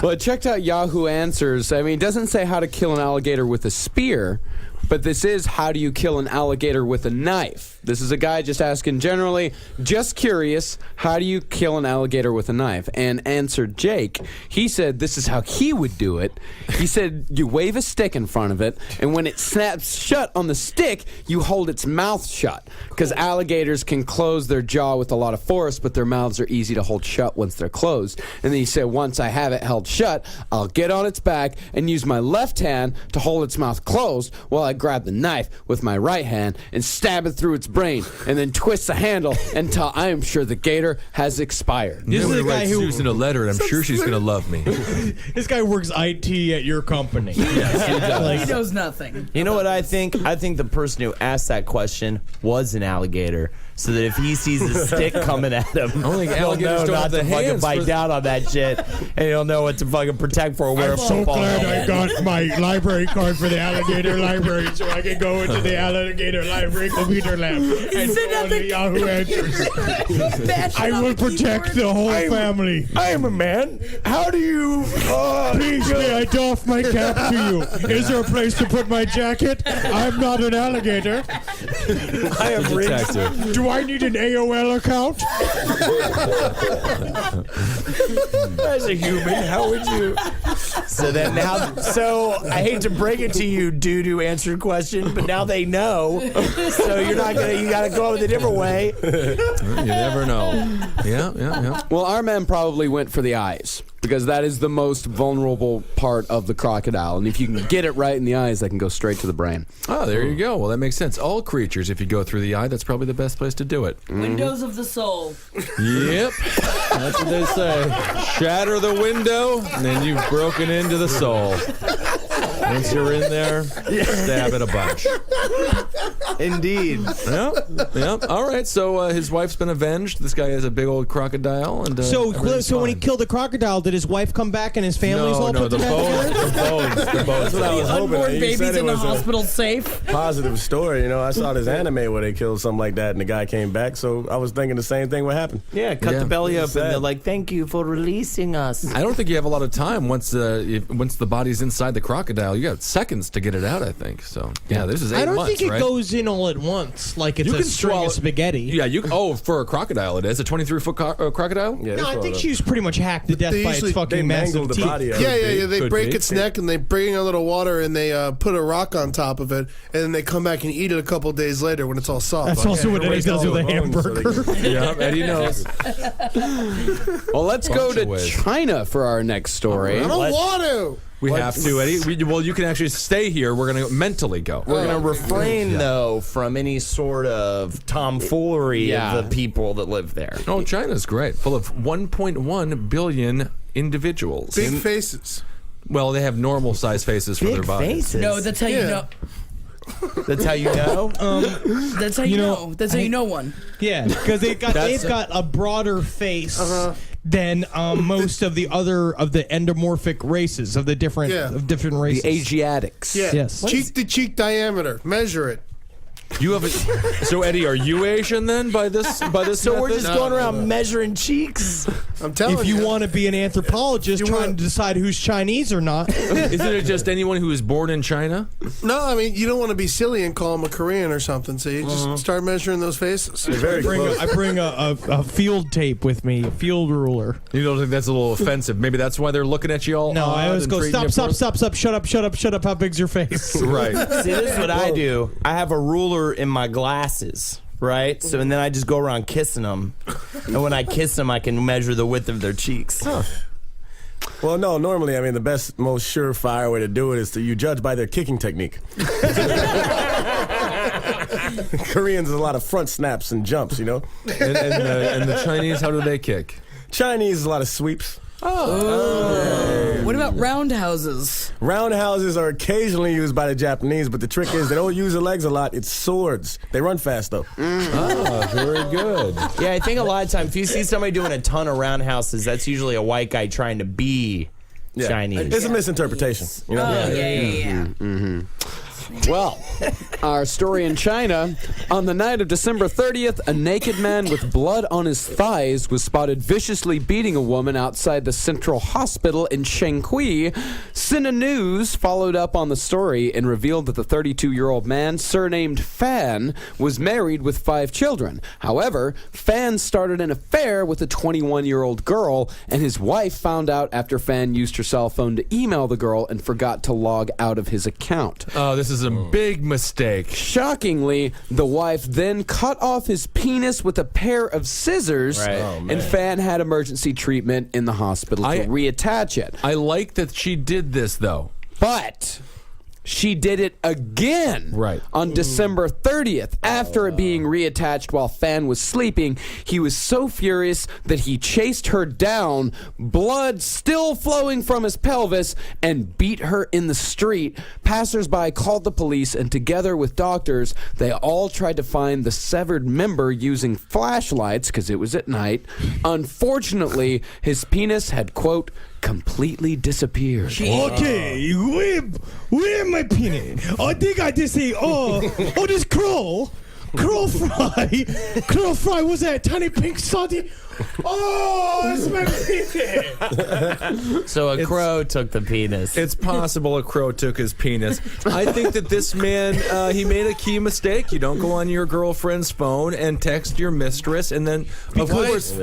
Well, I checked out Yahoo Answers. I mean, it doesn't say how to kill an alligator with a spear, but this is how do you kill an alligator with a knife. This is a guy just asking generally, just curious, how do you kill an alligator with a knife? And answered Jake. He said this is how he would do it. He said you wave a stick in front of it, and when it snaps shut on the stick, you hold its mouth shut. Because alligators can close their jaw with a lot of force, but their mouths are easy to hold shut once they're closed. And then he said, once I have it held shut, I'll get on its back and use my left hand to hold its mouth closed while I grab the knife with my right hand and stab it through its brain and then twist the handle until I am sure the gator has expired. This is the guy who Susan a letter, and I'm sure she's going to love me. This guy works IT at your company. Yes, he does. He knows nothing. You know what I think? I think the person who asked that question was an alligator. So that if he sees a stick coming at him, I don't think he'll alligators know don't not have to the fucking hands bite for- down on that shit, and he'll know what to fucking protect for. Wear a football helmet. got my library card for the alligator library so I can go into the alligator library computer lab and sit go at on the- the Yahoo Answers. Bashing I on will the protect keyboard. the whole family. I am a man. How do you? Please may I doff my cap to you? Is there a place to put my jacket? I'm not an alligator. I am Detective. Do I need an AOL account? As a human, how would you? So then now, so I hate to break it to you, dude who answered the question, but now they know. So you're not gonna. You got to go with a different way. You never know. Yeah. Well, our man probably went for the eyes because that is the most vulnerable part of the crocodile. And if you can get it right in the eyes, that can go straight to the brain. Oh, there you go. Well, that makes sense. All creatures, if you go through the eye, that's probably the best place to do it. Windows of the soul. Yep. That's what they say. Shatter the window, and then you've broken into the soul. Once you're in there, stab it a bunch. Indeed. Yep. All right. So his wife's been avenged. This guy is a big old crocodile, and So everything's when he fine. killed the crocodile, did his wife come back and his family's all no, put the together? bones. That's what I was hoping. Unborn You babies said it in the was a hospital safe. positive story. You know, I saw this anime where they killed something like that, and the guy came back. So I was thinking the same thing would happen. Yeah, cut Yeah. the belly up, and Sad. they're like, "Thank you for releasing us." I don't think you have a lot of time once the body's inside the crocodile. You got seconds to get it out, I think. So yeah, this is 8 I don't months, think it right? goes in all at once, like it's You a can string swallow- of spaghetti. Yeah, for a crocodile, it is a 23-foot crocodile. Yeah, No, I that's think what she was pretty much hacked to death They by its usually- fucking they massive mangled the teeth. body. Yeah. They Could break be. its neck and they bring a little water and they put a rock on top of it and then they come back and eat it a couple days later when it's all soft. That's also what Eddie waste does all with a the bones so they hamburger. can- Yeah, Eddie knows. Well, let's go Bunch to of ways. China for our next story. I don't want to. We have to, Eddie. Well, you can actually stay here. We're going to mentally go. We're gonna refrain though from any sort of tomfoolery Yeah. of the people that live there. Oh, China's great. Full of 1.1 billion individuals. Big faces. Well, they have normal size faces for their Big bodies. faces. No, that's how you Yeah. know. That's how you know. That's how you know. That's how you know one. Yeah, because they've got a broader face than most of the endomorphic races of the different races. The Asiatics. Yeah. Yes. Cheek to cheek diameter. Measure it. You have so Eddie, are you Asian then by this? So we're method? just going around measuring cheeks. I'm telling If you want to be an anthropologist trying to decide who's Chinese or not, Isn't it just anyone who is born in China? No, I mean, you don't want to be silly and call him a Korean or something, so you just start measuring those faces. Very close. I bring a field tape with me, a field ruler. You don't think that's a little offensive? Maybe that's why they're looking at you all. No, I odd always and go, treating you stop, poorly? shut up. How big's your face? Right. See, this is what I do. I have a ruler ruler in my glasses, right? So, and then I just go around kissing them. And when I kiss them, I can measure the width of their cheeks. Well, no, normally, I mean, the best, most surefire way to do it is you judge by their kicking technique. Koreans, a lot of front snaps and jumps, you know? And the Chinese, how do they kick? Chinese, a lot of sweeps. What about roundhouses? Roundhouses are occasionally used by the Japanese, but the trick is they don't use their legs a lot. It's swords. They run fast, though. Very good. Yeah, I think a lot of times if you see somebody doing a ton of roundhouses, that's usually a white guy trying to be Chinese. It's a misinterpretation. You know? Yeah. Well, our story in China. On the night of December 30th, a naked man with blood on his thighs was spotted viciously beating a woman outside the Central Hospital in Shenghui. Sina News followed up on the story and revealed that the 32-year-old man, surnamed Fan, was married with 5 children. However, Fan started an affair with a 21-year-old girl, and his wife found out after Fan used her cell phone to email the girl and forgot to log out of his account. Oh, this is a big mistake. Shockingly, the wife then cut off his penis with a pair of scissors, and Fan had emergency treatment in the hospital to reattach it. I like that she did this, though. But she did it again on December 30th. After it being reattached while Fan was sleeping, he was so furious that he chased her down, blood still flowing from his pelvis, and beat her in the street. Passers-by called the police, and together with doctors, they all tried to find the severed member using flashlights because it was at night. Unfortunately, his penis had, quote, completely disappeared. Okay, where my penis? I think I just say, this crow fry. Crow fry was that tiny pink salty. Oh, it's my penis. So a crow took the penis. It's possible a crow took his penis. I think that this man, he made a key mistake. You don't go on your girlfriend's phone and text your mistress, and then, of course...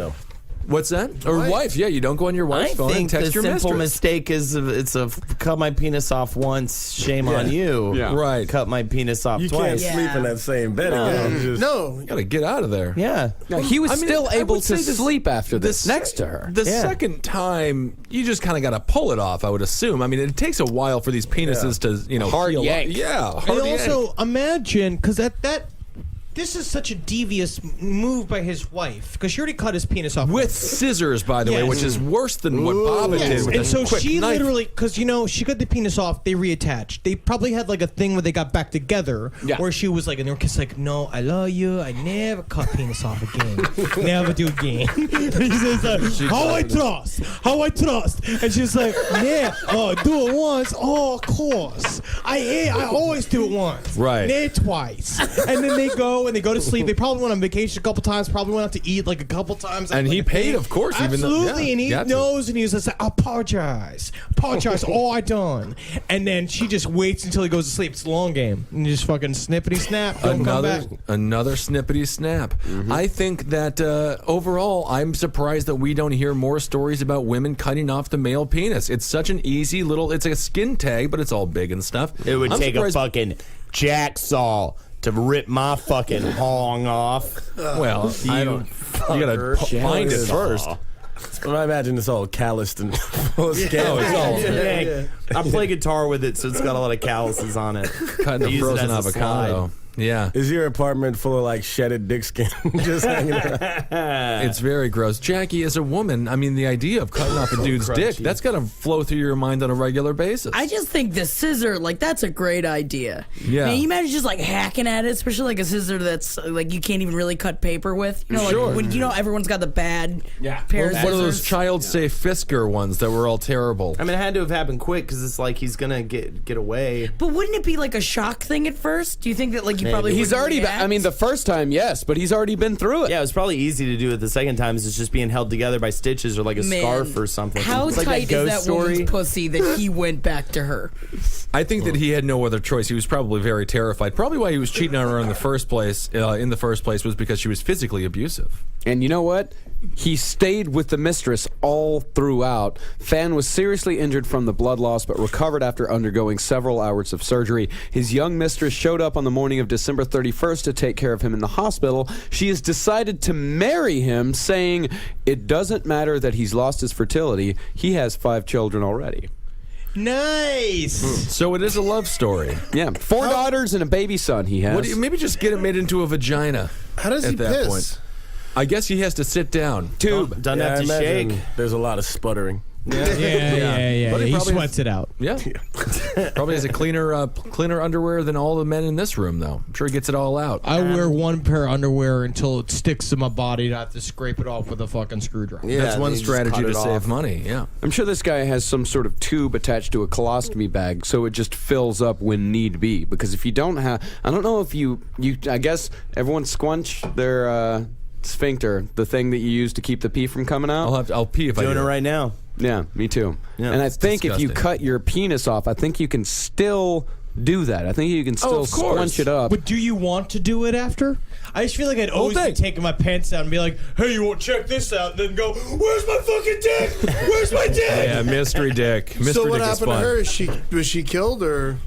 What's that? Or wife? Yeah, you don't go on your wife's phone and text your mistress. The simple mistake is it's a cut my penis off once, shame on you. Yeah. Right. Cut my penis off You twice. can't sleep in that same bed again. No, you gotta get out of there. Yeah. No, he was still able to sleep after this next to her. The second time, you just kind of got to pull it off, I would assume. I mean, it takes a while for these penises to, hard heal yank. up. Yeah, hard And yank. also, imagine, because this is such a devious move by his wife, because she already cut his penis off with scissors, by the way, which is worse than what Baba did. With and a so quick she knife. literally, because she cut the penis off, they reattached. They probably had like a thing where they got back together, where she was like, and they were kissing like, no, I love you, I never cut penis off again, never do again. And he says like, how I trust, and she's like, yeah, do it once, of course, I always do it once, right, twice, and then they go to sleep. They probably went on vacation a couple times, probably went out to eat like a couple times, and he paid, of course, absolutely, and he knows, and he was just like, apologize, all I done, and then she just waits until he goes to sleep. It's a long game, and you just fucking snippity snap, don't come back. Another snippety snap. I think that overall, I'm surprised that we don't hear more stories about women cutting off the male penis. It's such an easy little, it's like a skin tag, but it's all big and stuff. It would take a fucking jacksaw to rip my fucking hong off. Well, you gotta find it first. I imagine it's all calloused and full of scales. I play guitar with it, so it's got a lot of calluses on it. Cutting a frozen avocado. Yeah. Is your apartment full of like shedded dick skin just hanging around? It's very gross. Jackie, as a woman, I mean, the idea of cutting off a dude's dick, that's got to flow through your mind on a regular basis. I just think the scissor, like, that's a great idea. Yeah. Man, you imagine just, like, hacking at it, especially, like, a scissor that's, like, you can't even really cut paper with. You know, like, Sure. when, everyone's got the bad pair of scissors. One of those child-safe Fisker ones that were all terrible. I mean, it had to have happened quick, because it's like he's going to get away. But wouldn't it be, like, a shock thing at first? Do you think that, like, you probably He's already been, I mean, the first time, yes, but he's already been through it. Yeah, it was probably easy to do it the second time. It's just being held together by stitches or like a scarf or something. How it's tight like is that woman's pussy that he went back to her? I think that he had no other choice. He was probably very terrified. Probably why he was cheating on her in the first place. Was because she was physically abusive. And you know what? He stayed with the mistress all throughout. Fan was seriously injured from the blood loss, but recovered after undergoing several hours of surgery. His young mistress showed up on the morning of December 31st to take care of him in the hospital. She has decided to marry him, saying it doesn't matter that he's lost his fertility. He has 5 children already. Nice. So it is a love story. Yeah, 4 daughters and a baby son he has. Maybe just get it made into a vagina. How does he at that piss? point. I guess he has to sit down. Tube. Doesn't have I to imagine shake. there's a lot of sputtering. Yeah. But he He probably- sweats it out. Yeah. Probably has a cleaner underwear than all the men in this room, though. I'm sure he gets it all out. I wear one pair of underwear until it sticks to my body and I have to scrape it off with a fucking screwdriver. Yeah, That's one they just strategy cut to it save off. money. Yeah. I'm sure this guy has some sort of tube attached to a colostomy bag, so it just fills up when need be. Because if you don't have, I don't know if you I guess everyone squunch their sphincter, the thing that you use to keep the pee from coming out. I'll pee if I Doing do it right now. Yeah, me too. Yeah, and I it's think if you disgusting. cut your penis off, I think you can still do that. I think you can still of course. squunch it up. But do you want to do it after? I just feel like I'd always be taking my pants down and be like, hey, you want to check this out? And then go, where's my fucking dick? Where's my dick? Yeah, mystery dick. Mystery So what dick is happened to fun. her? Was she killed or?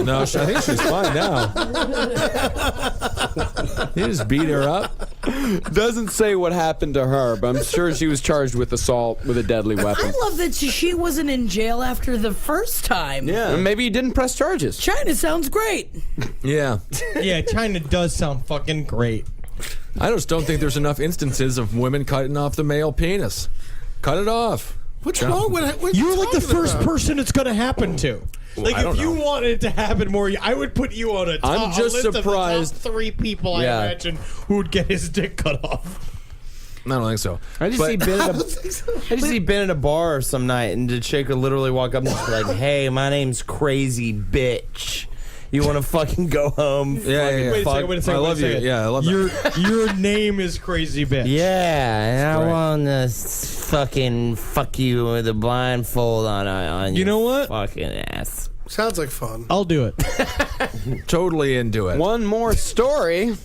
No, I think she's fine now. You just beat her up. Doesn't say what happened to her, but I'm sure she was charged with assault with a deadly I weapon. love that she wasn't in jail after the first time. Yeah, and maybe he didn't press charges. China sounds great. Yeah. Yeah, China does sound fucking great. I just don't think there's enough instances of women cutting off the male penis. Cut it off. What's wrong with it? What You're like the talking first about? person it's going to happen to. Like, I don't if you know. wanted it to happen more, I would put you on a top, I'm just a list surprised- of the top 3 people Yeah. I imagine who would get his dick cut off. I don't think so. I just see Ben at a bar some night, and the chick would literally walk up and just be like, "Hey, my name's Crazy Bitch. You want to fucking go home?" Yeah. Wait a second. I love you. Yeah, I love that. Your name is Crazy Bitch. Yeah, and I Right. want to fucking fuck you with a blindfold on You know what? fucking ass. Sounds like fun. I'll do it. Totally into it. One more story.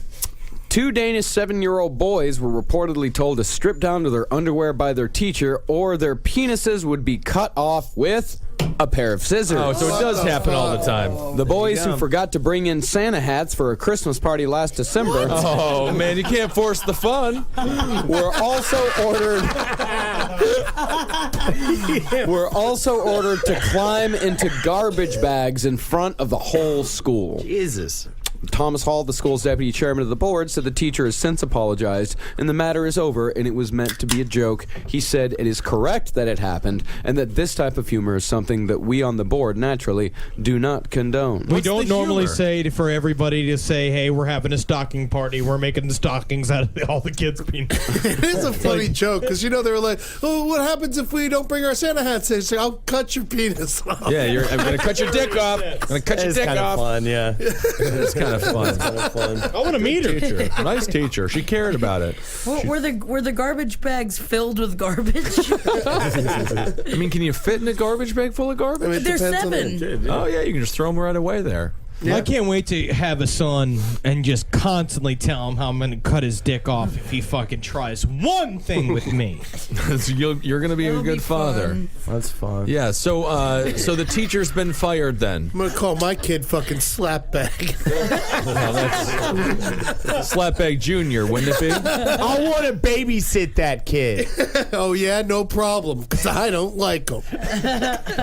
2 Danish 7-year-old boys were reportedly told to strip down to their underwear by their teacher, or their penises would be cut off with a pair of scissors. Oh, so it does happen all the time. The boys who forgot to bring in Santa hats for a Christmas party last December Oh, man, you can't force the fun. were also ordered to climb into garbage bags in front of the whole school. Jesus. Thomas Hall, the school's deputy chairman of the board, said the teacher has since apologized and the matter is over and it was meant to be a joke. He said it is correct that it happened and that this type of humor is something that we on the board naturally do not condone. We don't the normally humor? say for everybody to say, hey, we're having a stocking party. We're making the stockings out of all the kids' penises. It is a funny joke because they were like, "Oh, what happens if we don't bring our Santa hats?" They say, "I'll cut your penis off." Yeah, I'm going to cut your dick off. I'm going to cut your It's dick kind of off. fun, yeah. It's kind of fun. I want to meet her. Teacher. Nice teacher. She cared about it. Well, were the garbage bags filled with garbage? I mean, can you fit in a garbage bag full of garbage? I mean, it There's depends on the 7. kid, yeah. Oh, yeah, you can just throw them right away there. I can't wait to have a son and just constantly tell him how I'm going to cut his dick off if he fucking tries one thing with me. So you're going to be a That'll good be father. fun. That's fun. Yeah, so the teacher's been fired then. I'm gonna call my kid fucking slapbag. Slapbag Junior, wouldn't it be? I want to babysit that kid. Oh yeah, no problem, because I don't like them.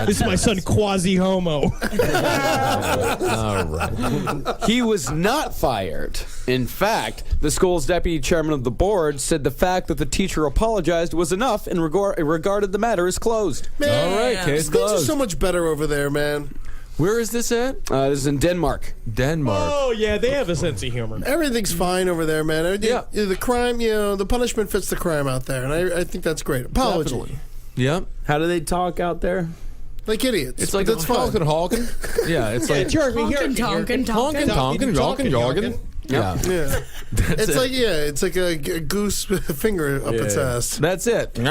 This is my son, quasi-homo. All right. He was not fired. In fact, the school's deputy chairman of the board said the fact that the teacher apologized was enough and regarded the matter as closed. Man, All right, case things are closed. so much better over there, man. Where is this at? This is in Denmark. Denmark. Oh, yeah, they have a sense of humor. Everything's fine over there, man. Yeah. The crime, the punishment fits the crime out there, and I think that's great. Apology. Definitely. Yep. How do they talk out there? Like idiots. It's like but that's fine. Hawking. Yeah, it's like Tonkin. Tonkin. Yeah. Yeah. It's like a goose finger up its ass. That's it. People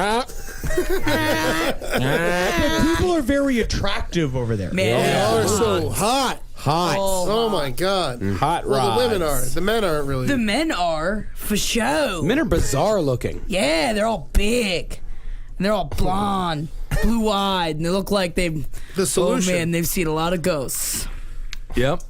are very attractive over there. Man. Y'all are so hot. Hot. Oh my God. Hot rods. Well, the women are. The men aren't really. The men are, for sure. Men are bizarre looking. Yeah, they're all big. And they're all blonde, blue-eyed, and they look like they've... The solution. Oh, man, they've seen a lot of ghosts. Yep.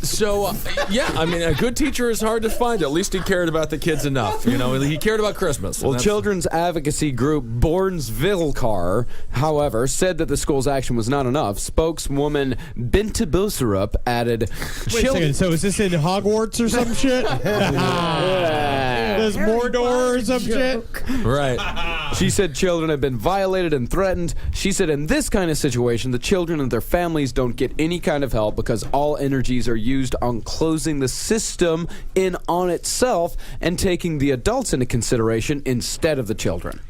So, yeah, I mean, a good teacher is hard to find. At least he cared about the kids enough. You know, he cared about Christmas. Well, children's advocacy group Bornsville, however, said that the school's action was not enough. Spokeswoman Binta Boserup added, Wait a second, so is this in Hogwarts or some shit? There's Mordor or some shit? Right. She said children have been violated and threatened. She said in this kind of situation, the children and their families don't get any kind of help because all energies are used on closing the system in on itself and taking the adults into consideration instead of the children.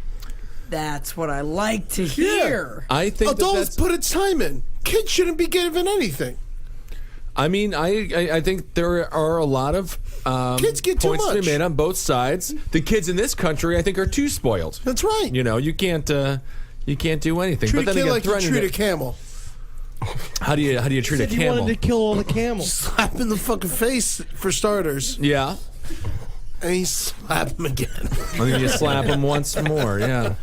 That's what I like to hear. I think adults put its time in. Kids shouldn't be given anything. I mean, I think there are a lot of kids get too points to much. be made on both sides. The kids in this country, I think, are too spoiled. That's right. You know, you can't do anything. Treat but a then kid again, like you threatening treat a it- camel. How do you treat a Said you camel? wanted to kill all the camels. Slap him in the fucking face for starters. Yeah. And he slap him again. And then you slap him once more. Yeah.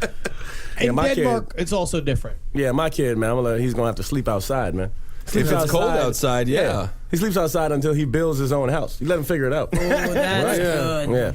In my kid- Denmark, it's also different. Yeah, my kid, man, he's gonna have to sleep outside, man. Sleeps If it's cold outside, yeah. He sleeps outside until he builds his own house. You let him figure it out. Oh, that's good. Yeah.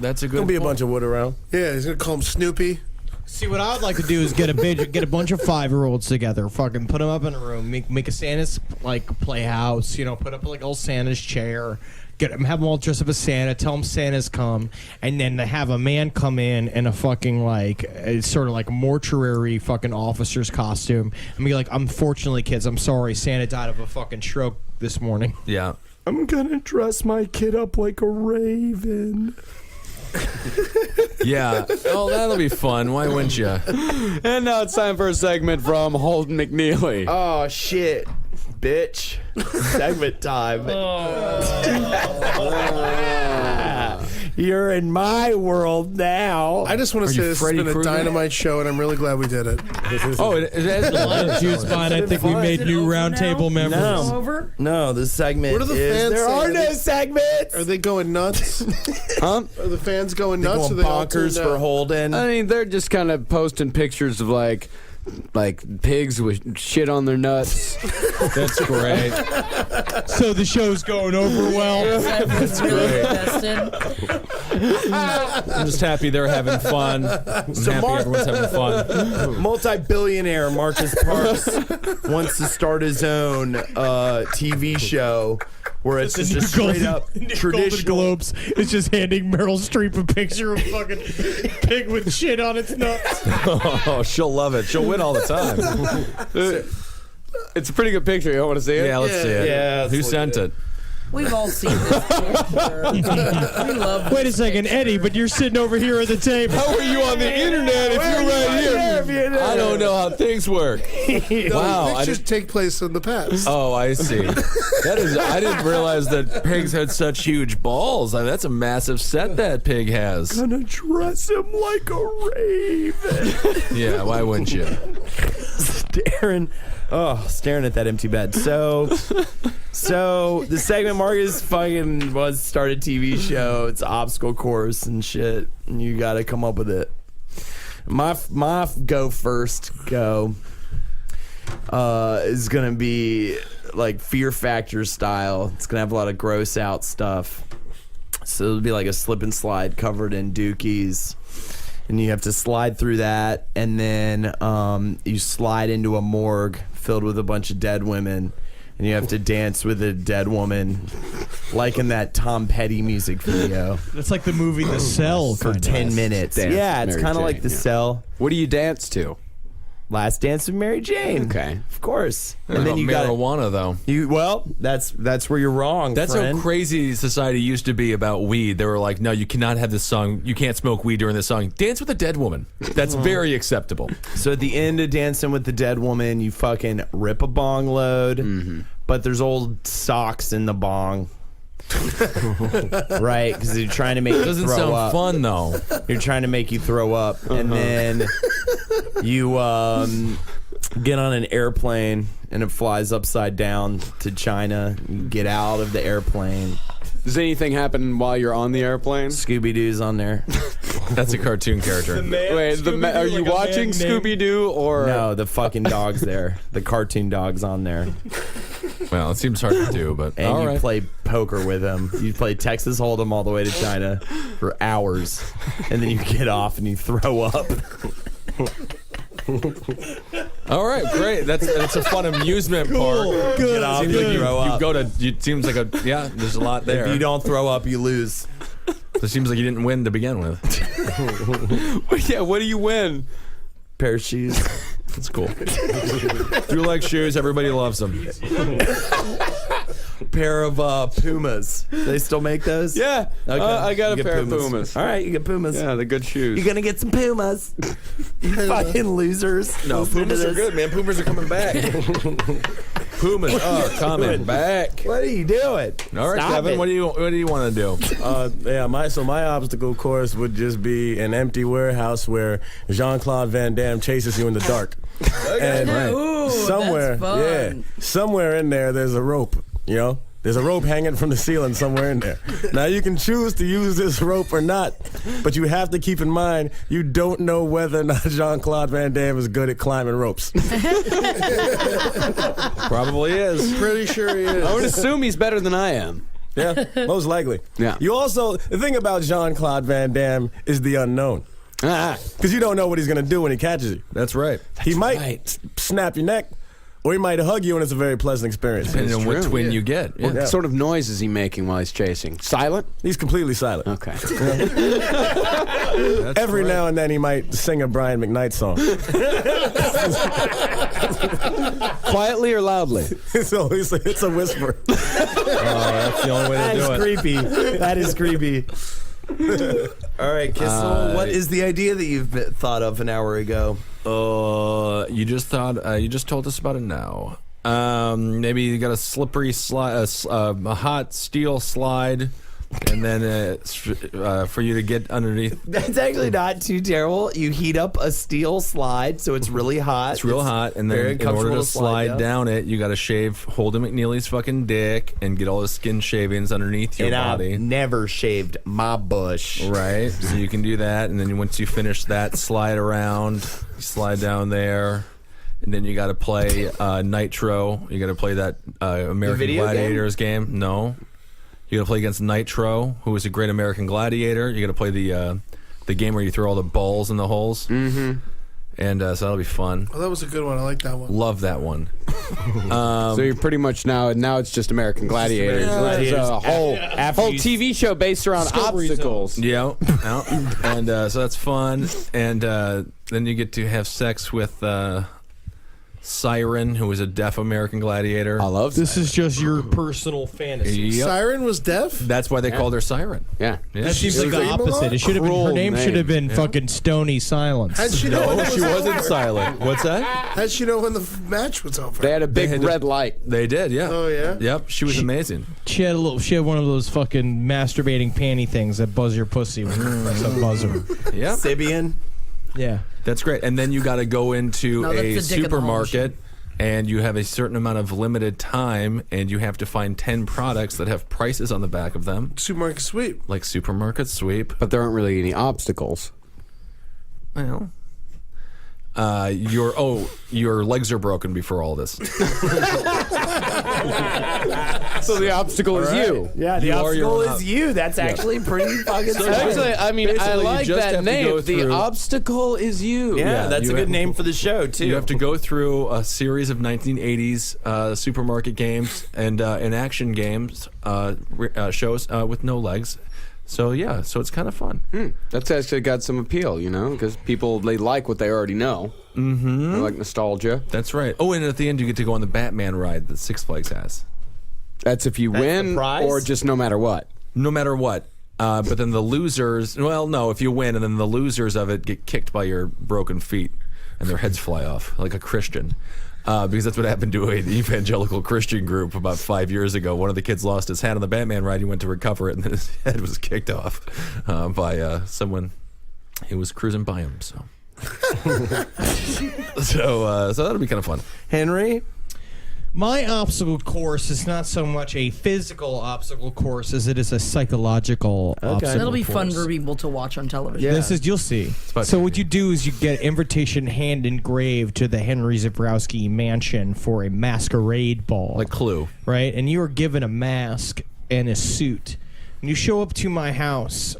That's a good Gonna be a point. bunch of wood around. Yeah, he's gonna call him Snoopy. See, what I would like to do is get a bunch of 5-year-olds together, fucking put them up in a room, make a Santa's like playhouse, you know, put up like old Santa's chair, have them all dressed up as Santa, tell them Santa's come, and then to have a man come in a fucking like sort of like mortuary fucking officer's costume, and be like, unfortunately, kids, I'm sorry, Santa died of a fucking stroke this morning. Yeah. I'm gonna dress my kid up like a raven. Yeah. Oh, that'll be fun. Why wouldn't you? And now it's time for a segment from Holden McNeely. Oh, shit. Bitch. Segment time. You're in my world now. I just want to say this has Freddy been a Krueger? dynamite show, and I'm really glad we did it. Oh, it has Juice Bond, I think we made new roundtable members. No. Over? No, this segment What are the is... fans There saying? are Are no they- segments. Are they going nuts? Huh? Are the fans going They're nuts? going or they all bonkers tuned for out? Holden. I mean, they're just kind of posting pictures of like pigs with shit on their nuts. That's great. So the show's going over well. That's great. Invested. I'm just happy they're having fun. I'm happy everyone's having fun. Multi-billionaire Marcus Parks wants to start his own TV show where it's just a straight up Golden traditional. Globes is just handing Meryl Streep a picture of a fucking pig with shit on its nuts. Oh, she'll love it. She'll win all the time. It's a pretty good picture. You want to see it? Yeah, let's see it. Yeah, Who let's sent look it? We've all seen this picture. We love Wait a second, Eddie, but you're sitting over here at the table. How are you on the internet if you're right here? I don't know how things work. Wow. I Pictures didn't- take place in the past. Oh, I see. That is. I didn't realize that pigs had such huge balls. That's a massive set that pig has. Gonna dress him like a raven. Yeah, why wouldn't you? Staring at that empty bed. So the segment Marcus fucking started a TV show. It's an obstacle course and shit, and you got to come up with it. My go is gonna be like Fear Factor style. It's gonna have a lot of gross out stuff. So it'll be like a slip and slide covered in dookies. And you have to slide through that, and then you slide into a morgue filled with a bunch of dead women, and you have to dance with a dead woman, like in that Tom Petty music video, That's like the movie The Cell for kinda. 10 minutes. Dance Yeah, with it's Mary kind of Jane, like The yeah. Cell. What do you dance to? Last Dance with Mary Jane. Okay. Of course. And then you got marijuana, though. That's where you're wrong. That's friend. how crazy society used to be about weed. They were like, no, you cannot have this song. You can't smoke weed during this song. Dance with a dead woman. That's very acceptable. So at the end of Dancing with the Dead Woman, you fucking rip a bong load, but there's old socks in the bong. Right, because you're trying to make you Doesn't throw sound up. fun, though. You're trying to make you throw up, and then you Get on an airplane and it flies upside down to China. You get out of the airplane. Does anything happen while you're on the airplane? Scooby-Doo's on there. That's a cartoon character. Wait, are you watching Scooby-Doo or No, the fucking dog's there. The cartoon dog's on there. Well, it seems hard to do, but And all you right. play poker with him. You play Texas Hold'em all the way to China for hours. And then you get off and you throw up. All right, great. That's a fun amusement park. Get off Seems and like throw you up. go to. It seems like there's a lot there. If you don't throw up, you lose. It seems like you didn't win to begin with. yeah, what do you win? Pair of shoes. That's cool. If you like shoes, everybody loves them. Pair of Pumas. They still make those? Yeah, Okay. I got You a get pair of Pumas. All right, you get Pumas. Yeah, the good shoes. You're gonna get some Pumas. You fucking losers. No, Listen to Pumas are this. good, man. Pumas are coming back. Pumas are coming back. What are you doing? All right, Stop Kevin. it. What do you want to do? My obstacle course would just be an empty warehouse where Jean-Claude Van Damme chases you in the dark. And Ooh, somewhere, that's fun. somewhere in there, there's a rope. You know, there's a rope hanging from the ceiling somewhere in there. Now you can choose to use this rope or not, but you have to keep in mind you don't know whether or not Jean-Claude Van Damme is good at climbing ropes. Probably is. Pretty sure he is. I would assume he's better than I am. Yeah, most likely. Yeah. You also, the thing about Jean-Claude Van Damme is the unknown. Because you don't know what he's going to do when he catches you. That's right. He might snap your neck, or he might hug you, and it's a very pleasant experience. Depending on what true. twin you get. Yeah. What sort of noise is he making while he's chasing? Silent? He's completely silent. Okay. Every now and then he might sing a Brian McKnight song. Quietly or loudly? So it's a whisper. That's the only way to That do is it. creepy. That is creepy. All right, Kissel, what is the idea that you've thought of an hour ago? You just told us about it now. Maybe you got a slippery slide, a hot steel slide, and then for you to get underneath. That's actually not too terrible. You heat up a steel slide so it's really hot. It's real hot, and very then in order comfortable to slide down it, you got to shave Holden McNeely's fucking dick and get all the skin shavings underneath your And body. I've never shaved my bush. Right, so you can do that, and then once you finish that slide around, you slide down there, and then you got to play Nitro. You got to play that American video Gladiators game. No, you got to play against Nitro, who is a great American Gladiator. You got to play the game where you throw all the balls in the holes. Mm-hmm. And so that'll be fun. Well, that was a good one. I like that one. Love that one. So you're pretty much now it's just American Gladiators. Gladiators. There's a whole After whole you- TV show based around obstacles. Yeah, and so that's fun. And then you get to have sex with Siren, who is a deaf American gladiator. I love This is just your personal fantasy. Yep. Siren was deaf? That's why they called her Siren. Yeah. Yeah, That seems like the scream a lot? opposite. It should have been her Cruel name should have been name. fucking Stony Silence. How'd she know when No, it she was wasn't over? silent. What's that? How'd she know when the match was over? They had a big had to- red light. They did, yeah. Oh, yeah? Yep, she was amazing. She had one of those fucking masturbating panty things that buzz your pussy when you press a buzzer. Yep, Sibian. Yeah. that's great. And then you got to go into No, that's a the dick in the hole supermarket, and you have a certain amount of limited time, and you have to find 10 products that have prices on the back of them, Supermarket sweep. like supermarket sweep. But there aren't really any obstacles. Well, your legs are broken before all this. So the obstacle is you. Yeah, the You are your obstacle own is you. That's actually pretty fucking simple. Actually, I mean, I Basically, you like just that have to go name. The through- obstacle is you. Yeah, that's you a good have- name for the show, too. You have to go through a series of 1980s supermarket games and action games shows with no legs. So yeah, so it's kind of fun. That's actually got some appeal, because people, they like what they already know. Mm-hmm. They like nostalgia. That's right. Oh, and at the end you get to go on the Batman ride that Six Flags has. That's if you That's the win prize? or just no matter what. No matter what. But then the losers, well, no, if you win, and then the losers of it get kicked by your broken feet, and their heads fly off like a Christian. Because that's what happened to an evangelical Christian group about 5 years ago. One of the kids lost his hat on the Batman ride. He went to recover it, and then his head was kicked off by someone who was cruising by him. So So that'll be kind of fun. Henry? My obstacle course is not so much a physical obstacle course as it is a psychological obstacle That'll be fun course. for people to watch on television. This is, you'll see. So what you do is you get an invitation hand engraved to the Henry Zebrowski mansion for a masquerade ball. Like Clue. Right? And you are given a mask and a suit. And you show up to my house,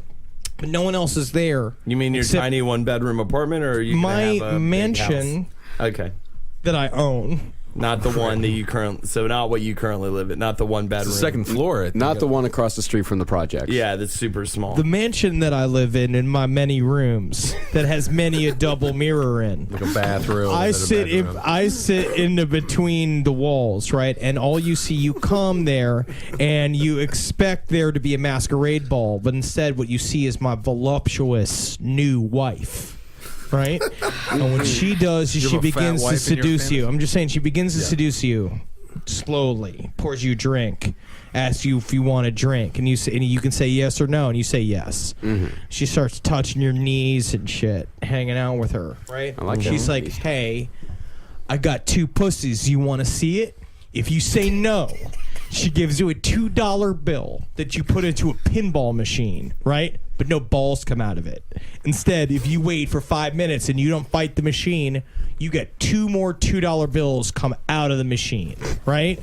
but no one else is there. You mean your tiny one-bedroom apartment, or are you my have a big mansion house? Okay. that I own. Not the one that you currently, so not what you currently live in, not the one bedroom. It's the second floor. Not the one across the street from the project. Yeah, that's super small. The mansion that I live in my many rooms, that has many a double mirror in. Like a bathroom. I sit in the between the walls, right? And all you see, you come there, and you expect there to be a masquerade ball, but instead, what you see is my voluptuous new wife. Right? And what she does is she begins to seduce you. I'm just saying, she begins to seduce you slowly, pours you a drink, asks you if you want a drink, and you can say yes or no, and you say yes. She starts touching your knees and shit, hanging out with her. Right? She's like, hey, I got 2 pussies. You want to see it? If you say no, she gives you a $2 bill that you put into a pinball machine, right? But no balls come out of it. Instead, if you wait for 5 minutes and you don't fight the machine, you get 2 more $2 bills come out of the machine, right?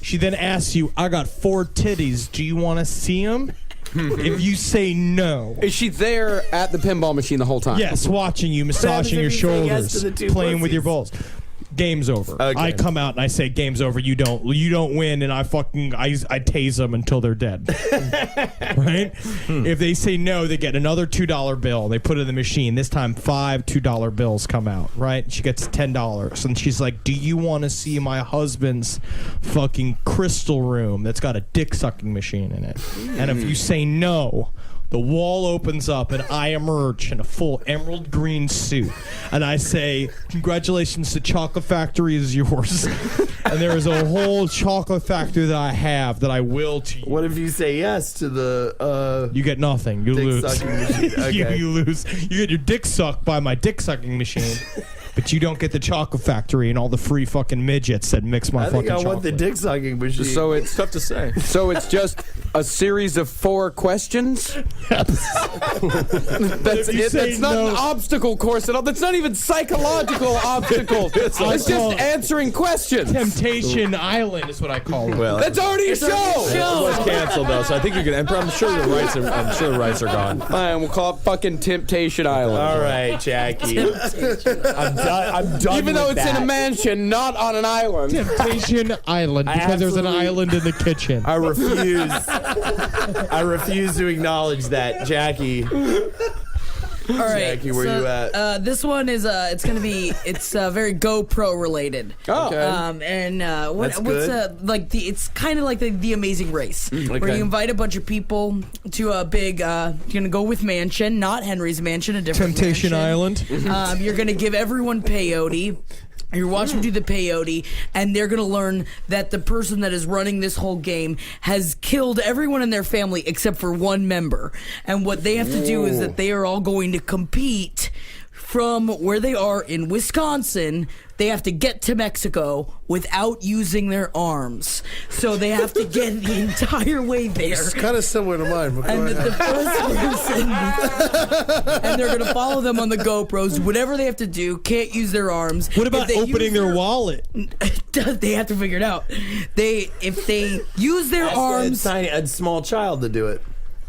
She then asks you, I got 4 titties. Do you want to see them? If you say no. Is she there at the pinball machine the whole time? Yes, watching you, massaging your shoulders, playing with your balls. Game's over. Okay. I come out and I say, game's over. You don't win, and I tase them until they're dead. Right? If they say no, they get another $2 bill. They put it in the machine. This time, 5 $2 bills come out. Right? She gets $10, and she's like, "Do you want to see my husband's fucking crystal room that's got a dick sucking machine in it?" And if you say no, the wall opens up and I emerge in a full emerald green suit. And I say, congratulations, the chocolate factory is yours. And there is a whole chocolate factory that I have that I will to you. What if you say yes to the You get nothing. You dick lose. sucking machine? Okay. You lose. You get your dick sucked by my dick sucking machine. But you don't get the chocolate factory and all the free fucking midgets that mix my fucking chocolate. I want the dick sucking machine. So it's tough to say. So it's just a series of 4 questions? Yes. That's If you it. say That's not no- an obstacle course at all. That's not even psychological obstacle. It's just answering questions. Temptation Island is what I call it. Well, That's already a show. it was canceled though, so I think you can. I'm sure the rights are. I'm sure the rights are gone. Fine, we'll call it fucking Temptation Island. All right, Jackie. I'm done. Even though with it's in that. a mansion, not on an island. Temptation Island, because there's an island in the kitchen. I refuse. I refuse to acknowledge that, Jackie. All right, Jackie, where you at? This one is it's very GoPro related. Oh, okay. What's good. it's kind of like the Amazing Race, where Okay. you invite a bunch of people to a big. You're gonna go with mansion, not Henry's mansion, a different Temptation mansion. Island. You're gonna give everyone peyote. You're watching them do the peyote, and they're going to learn that the person that is running this whole game has killed everyone in their family except for one member. And what they have to do is that they are all going to compete from where they are in Wisconsin. They have to get to Mexico without using their arms. So they have to get the entire way there. It's kind of similar to mine. But And the first person, and they're going to follow them on the GoPros. Whatever they have to do, can't use their arms. What about If they opening use their wallet? They have to figure it out. If they use their arms, A small child to do it.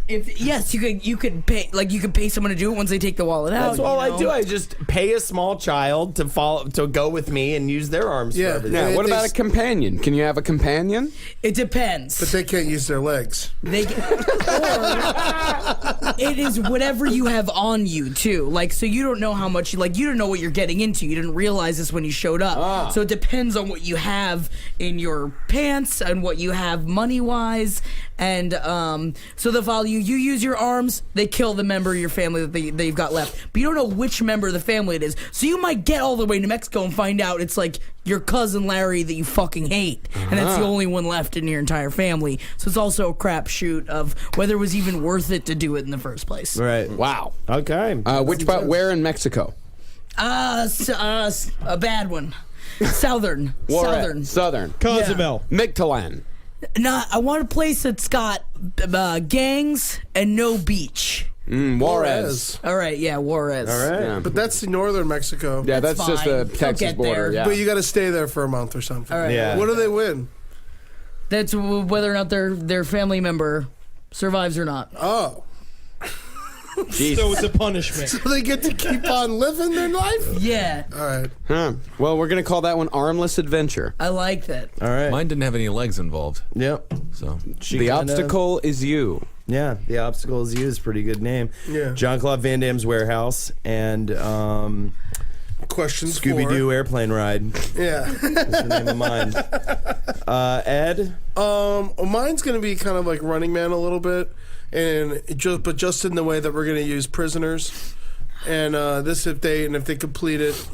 you could pay someone to do it once they take the wallet out. That's all you know? I do. I just pay a small child to go with me and use their arms Yeah. for everything. Now, what They- about a companion? Can you have a companion? It depends. But they can't use their legs. Or it is whatever you have on you too. Like, so you don't know how much. Like, you don't know what you're getting into. You didn't realize this when you showed up. So it depends on what you have in your pants and what you have money wise. And so the value, you use your arms, they kill the member of your family that they've got left. But you don't know which member of the family it is. So you might get all the way to Mexico and find out it's like your cousin Larry that you fucking hate. And that's the only one left in your entire family. So it's also a crapshoot of whether it was even worth it to do it in the first place. Right. Wow. Okay. Where in Mexico? A bad one. Southern. Southern. Cozumel. Mictlan. Nah, I want a place that's got gangs and no beach. Juarez. All right, yeah, Juarez. All right. Yeah. But that's the northern Mexico. Yeah, that's That's just the fine. Texas They'll get border. there. Yeah. But you got to stay there for a month or something. All right. Yeah. What do they win? That's whether or not their family member survives or not. Oh. So it's a punishment. So they get to keep on living their life? Yeah, All right. Huh. Well, we're going to call that one Armless Adventure. I like that. All right. Mine didn't have any legs involved, Yep. so The obstacle is you. Yeah, the obstacle is you is a pretty good name. Yeah. Jean-Claude Van Damme's Warehouse and Questions Scooby-Doo Airplane Ride. Yeah. That's the name of mine. Ed? Mine's going to be kind of like Running Man a little bit, but just in the way that we're going to use prisoners. And if they complete it,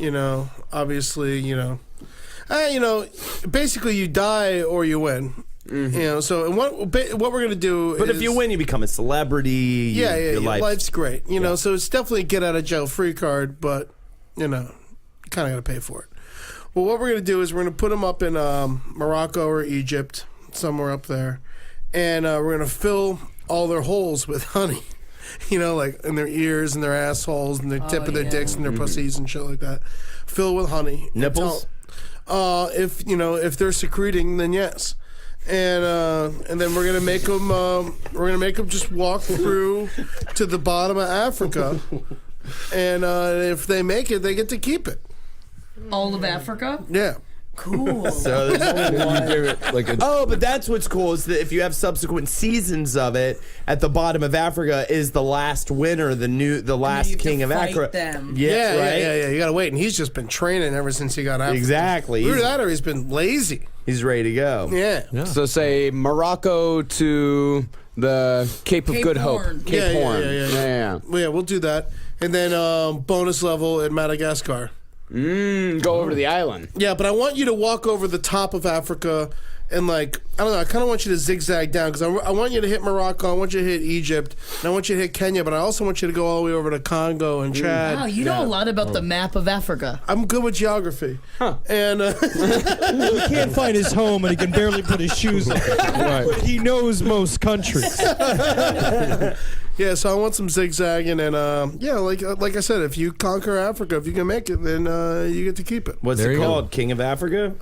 obviously, basically you die or you win. Mm-hmm. So and what we're going to do But is, if you win, you become a celebrity. Your life's great. So it's definitely a get out of jail free card, but you kind of got to pay for it. Well, what we're going to do is we're going to put them up in Morocco or Egypt, somewhere up there, and we're going to fill all their holes with honey. Like in their ears and their assholes and the tip of their dicks and their pussies and shit like that. Fill with honey. Nipples? If they're secreting, then yes. And then we're gonna make them just walk through to the bottom of Africa, and if they make it, they get to keep it. All of Africa? Yeah. Cool. So there's only one. you give it like a But that's what's cool is that if you have subsequent seasons of it, at the bottom of Africa is the last winner, the last king of Africa. Them. Yes, right? Yeah. You gotta wait, and he's just been training ever since he got Africa. Exactly. Either that, or he's been lazy. He's ready to go. Yeah. So say Morocco to the Cape of Good Horn. Hope. Cape Horn. Yeah, we'll do that, and then bonus level in Madagascar. Go over to the island. Yeah, but I want you to walk over the top of Africa and I don't know, I kind of want you to zigzag down because I want you to hit Morocco, I want you to hit Egypt, and I want you to hit Kenya, but I also want you to go all the way over to Congo and Chad. Wow, you know a lot about the map of Africa. I'm good with geography. Huh. And He can't find his home and he can barely put his shoes on. Right. But he knows most countries. yeah, so I want some zigzagging, and like I said, if you conquer Africa, if you can make it, then you get to keep it. What's There it you called? go. King of Africa?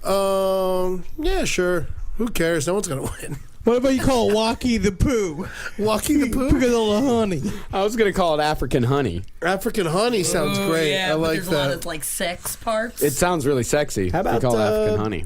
Yeah, sure. Who cares? No one's gonna win. What about you call it Walkie the Pooh? Walkie the Pooh? Because of the honey. I was going to call it African honey. African honey sounds Ooh, great. Yeah, I but like there's that. a lot of like sex parts. It sounds really sexy. How about we call it African honey?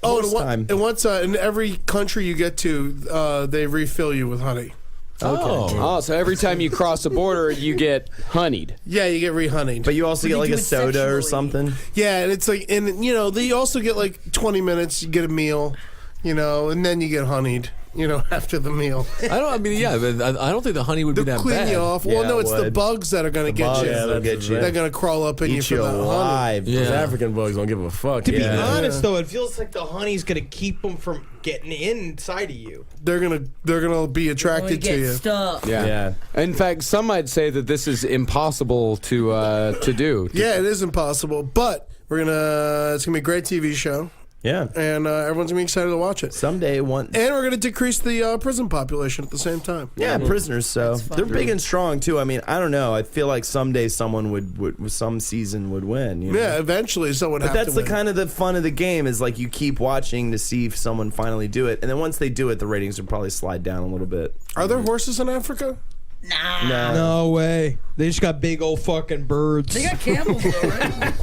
Horse time. And once in every country you get to, they refill you with honey. Oh, so every time you cross the border, you get honeyed. Yeah, you get re-honeyed. But you also get they like do a it soda or sexually. something. Yeah, and it's like, and they also get like 20 minutes. You get a meal, and then you get honeyed. After the meal. but I don't think the honey would be They'll that clean bad. you off. Yeah, Well, no, it it's the would. bugs that are going to get bugs you. that'll get you. They're going to crawl up in you Eat for you the honey. alive. Yeah. Those African bugs don't give a fuck. To be Yeah. honest, though, it feels like the honey's gonna keep them from getting inside of you. They're gonna be attracted to get you. stuff. Yeah. In fact, some might say that this is impossible to do. Yeah, it is impossible, but it's gonna be a great TV show, Yeah. and everyone's gonna be excited to watch it. Someday one. And we're gonna decrease the prison population at the same time. Yeah, prisoners. So they're big and strong too. I mean, I don't know. I feel like someday someone would some season would win. You know? Yeah, eventually someone. But that's the kind of the fun of the game is like you keep watching to see if someone finally do it, and then once they do it, the ratings will probably slide down a little bit. Are there horses in Africa? Nah. No way. They just got big old fucking birds. They got camels though, right?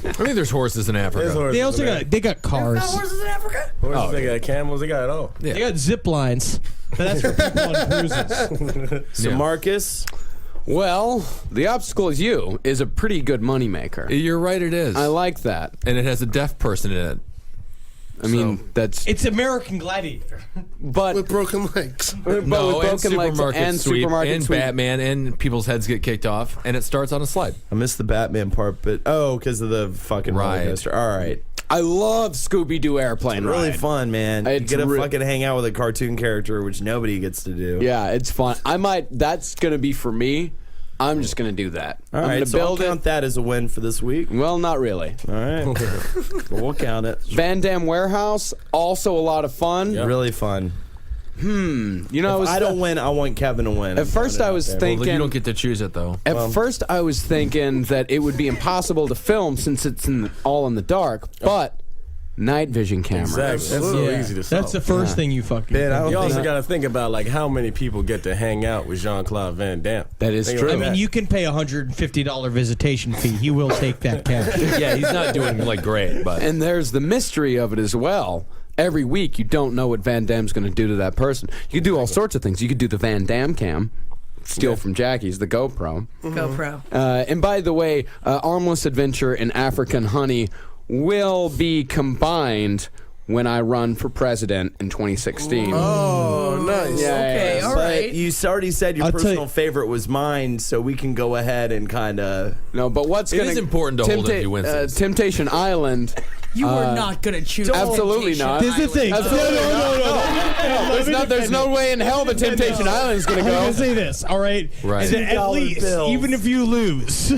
I think there's horses in Africa. There's horses They also in there. got cars. There's not horses in Africa? Horses, they got camels, they got it all. Yeah. They got zip lines. But that's for people on cruises. So Yeah. Marcus, Well, the obstacle is you is a pretty good moneymaker. You're right, it is. I like that. And it has a deaf person in it. I mean, that's It's American Gladiator. but With broken legs. but with broken legs and sweep supermarket and sweep. Batman and people's heads get kicked off and it starts on a slide. I missed the Batman part, but because of the fucking roller Right. coaster. All right, I love Scooby-Doo airplane really ride. fun, man. You It's get to re- fucking hang out with a cartoon character, which nobody gets to do. Yeah, it's fun. That's gonna be for me. I'm just going to do that. All I'm right, going to so I'll build it. count that as a win for this week. Well, not really. All right. We'll count it. Van Dam Warehouse, also a lot of fun. Really fun. You know, If I don't win, I want Kevin to win. At first, I was Well, thinking. you don't get to choose it though. At first, I was thinking that it would be impossible to film since it's all in the dark, but night vision cameras. Exactly. That's so easy to solve. That's the first thing you fucking. Ben, you also think- got to think about like how many people get to hang out with Jean-Claude Van Damme. That is Think true. about I mean, that. you can pay $150 visitation fee. He will take that cash. Yeah, he's not doing like great, but And there's the mystery of it as well. Every week, you don't know what Van Damme's going to do to that person. You could do all sorts of things. You could do the Van Damme cam, steal from Jackie's, the GoPro. GoPro. And by the way, Armless Adventure and African Honey will be combined when I run for president in 2016. Oh, nice. Okay, all right. But you already said your I'll tell personal you- favorite was mine, so we can go ahead and kind of. No, but what's It going is important to hold if he wins this. Temptation Island. You are not going to choose. Absolutely Temptation not. This is the thing. Absolutely No. There's no way in hell that Temptation Island is going to I'm go. gonna say this, all right? Right. And at $2 least, bills. even if you lose,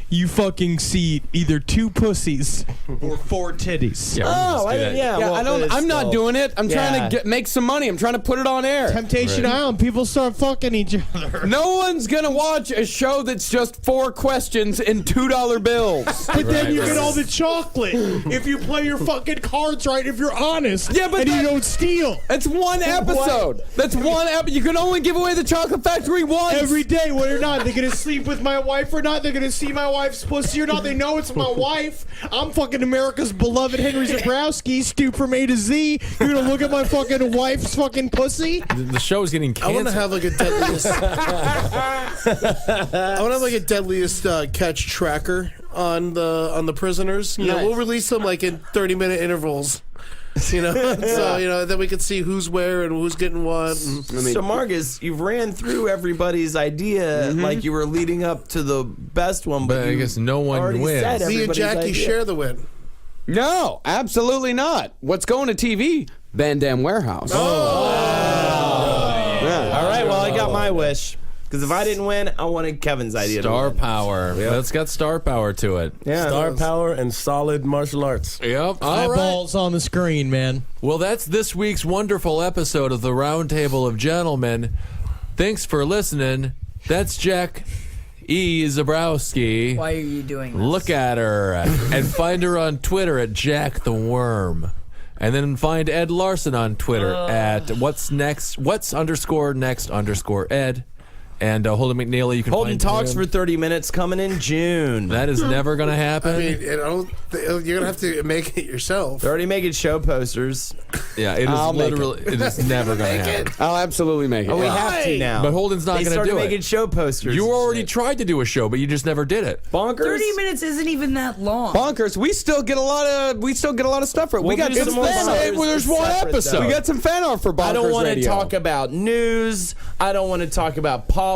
you fucking see either 2 pussies or 4 titties. yeah, Oh, we can just do that. yeah. Yeah, well, I'm not doing it. I'm trying Yeah. to make some money. I'm trying to put it on air. Temptation Island, people start fucking each other. No one's gonna watch a show that's just 4 questions and $2 bills. But then Right, you right. get all the chocolate if you play your fucking cards right, if you're honest. Yeah, but and that- you don't steal. That's one episode. That's one episode. You can only give away the Chocolate Factory once. Every day, whether or not they're gonna sleep with my wife or not, they're gonna see my wife's pussy or not. They know it's my wife. I'm fucking America's beloved Henry Zebrowski, stoop from A to Z. You're gonna look at my fucking wife's fucking pussy? The show is getting I want canceled. to have like a deadliest. I want to have like a deadliest catch tracker on the prisoners. You know, Nice. we'll release them like in 30-minute intervals. You know, so then we can see who's where and who's getting what. And, So Marcus, you've ran through everybody's idea like you were leading up to the best one, but But I you guess no one already wins. said me and everybody's Jackie idea. share the win. No, absolutely not. What's going to TV? Van Dam Warehouse. All right, well, I got my wish. Because if I didn't win, I wanted Kevin's idea. Star to win. power. It's got star power to it. Yeah, Star power and solid martial arts. Yep. All right. Eyeballs on the screen, man. Well, that's this week's wonderful episode of the Roundtable of Gentlemen. Thanks for listening. That's Jack E. Zebrowski. Why are you doing this? Look at her and find her on Twitter at Jack the Worm. And then find Ed Larson on Twitter at what's next _ Ed. And Holden McNeely, you can Holden find talks him. for 30 minutes coming in June. That is never going to happen. I mean, you're gonna have to make it yourself. They're already making show posters. yeah, it is I'll make literally, it is never going to happen. I'll absolutely make it. Oh, we Yeah. have to now. But Holden's not They going to started do making it. show posters. You and already shit. tried to do a show, but you just never did it. Bonkers. 30 minutes isn't even that long. Bonkers. We still get a lot of stuff for it. We'll we got do some more fan- Bonkers there's one separate, episode. though. We got some fan art for Bonkers I don't want to Radio. talk about news. I don't want to talk about politics.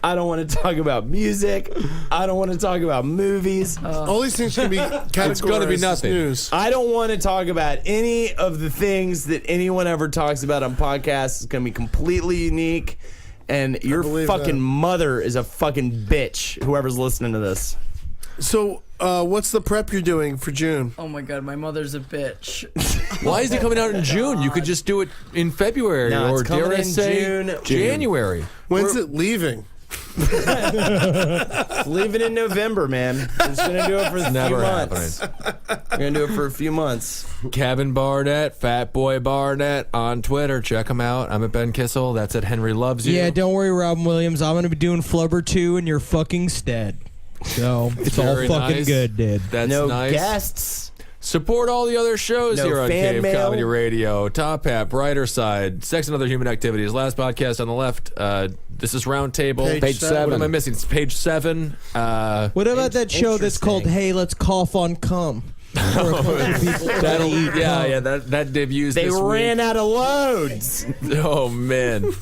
I don't want to talk about music. I don't want to talk about movies. All these things can be categorized It's gonna be as nothing. news. I don't want to talk about any of the things that anyone ever talks about on podcasts. It's going to be completely unique. And your believe fucking that. mother is a fucking bitch, whoever's listening to this. So, what's the prep you're doing for June? Oh my god, my mother's a bitch. Why is it coming out in June? You could just do it in February No, or it's coming dare I in say June. January. When's it leaving? Leave it in November, man. We're just going to do it for a Never few months. We're going to do it for a few months. Kevin Barnett, Fat Boy Barnett on Twitter. Check him out. I'm at Ben Kissel. That's at Henry Loves You. Yeah, don't worry, Robin Williams. I'm gonna be doing Flubber 2 in your fucking stead. So it's all Very fucking nice. good, dude. That's No nice. guests. Support all the other shows No here on fan Cave mail. Comedy Radio. Top Hat, Brighter Side, Sex and Other Human Activities. Last podcast on the left. This is Roundtable. Page seven. What am I missing? It's page 7. What about that show that's called Interesting. Hey, Let's Cough on Cum? That'll, yeah, that debuts They this ran week. out of loads. Oh, man.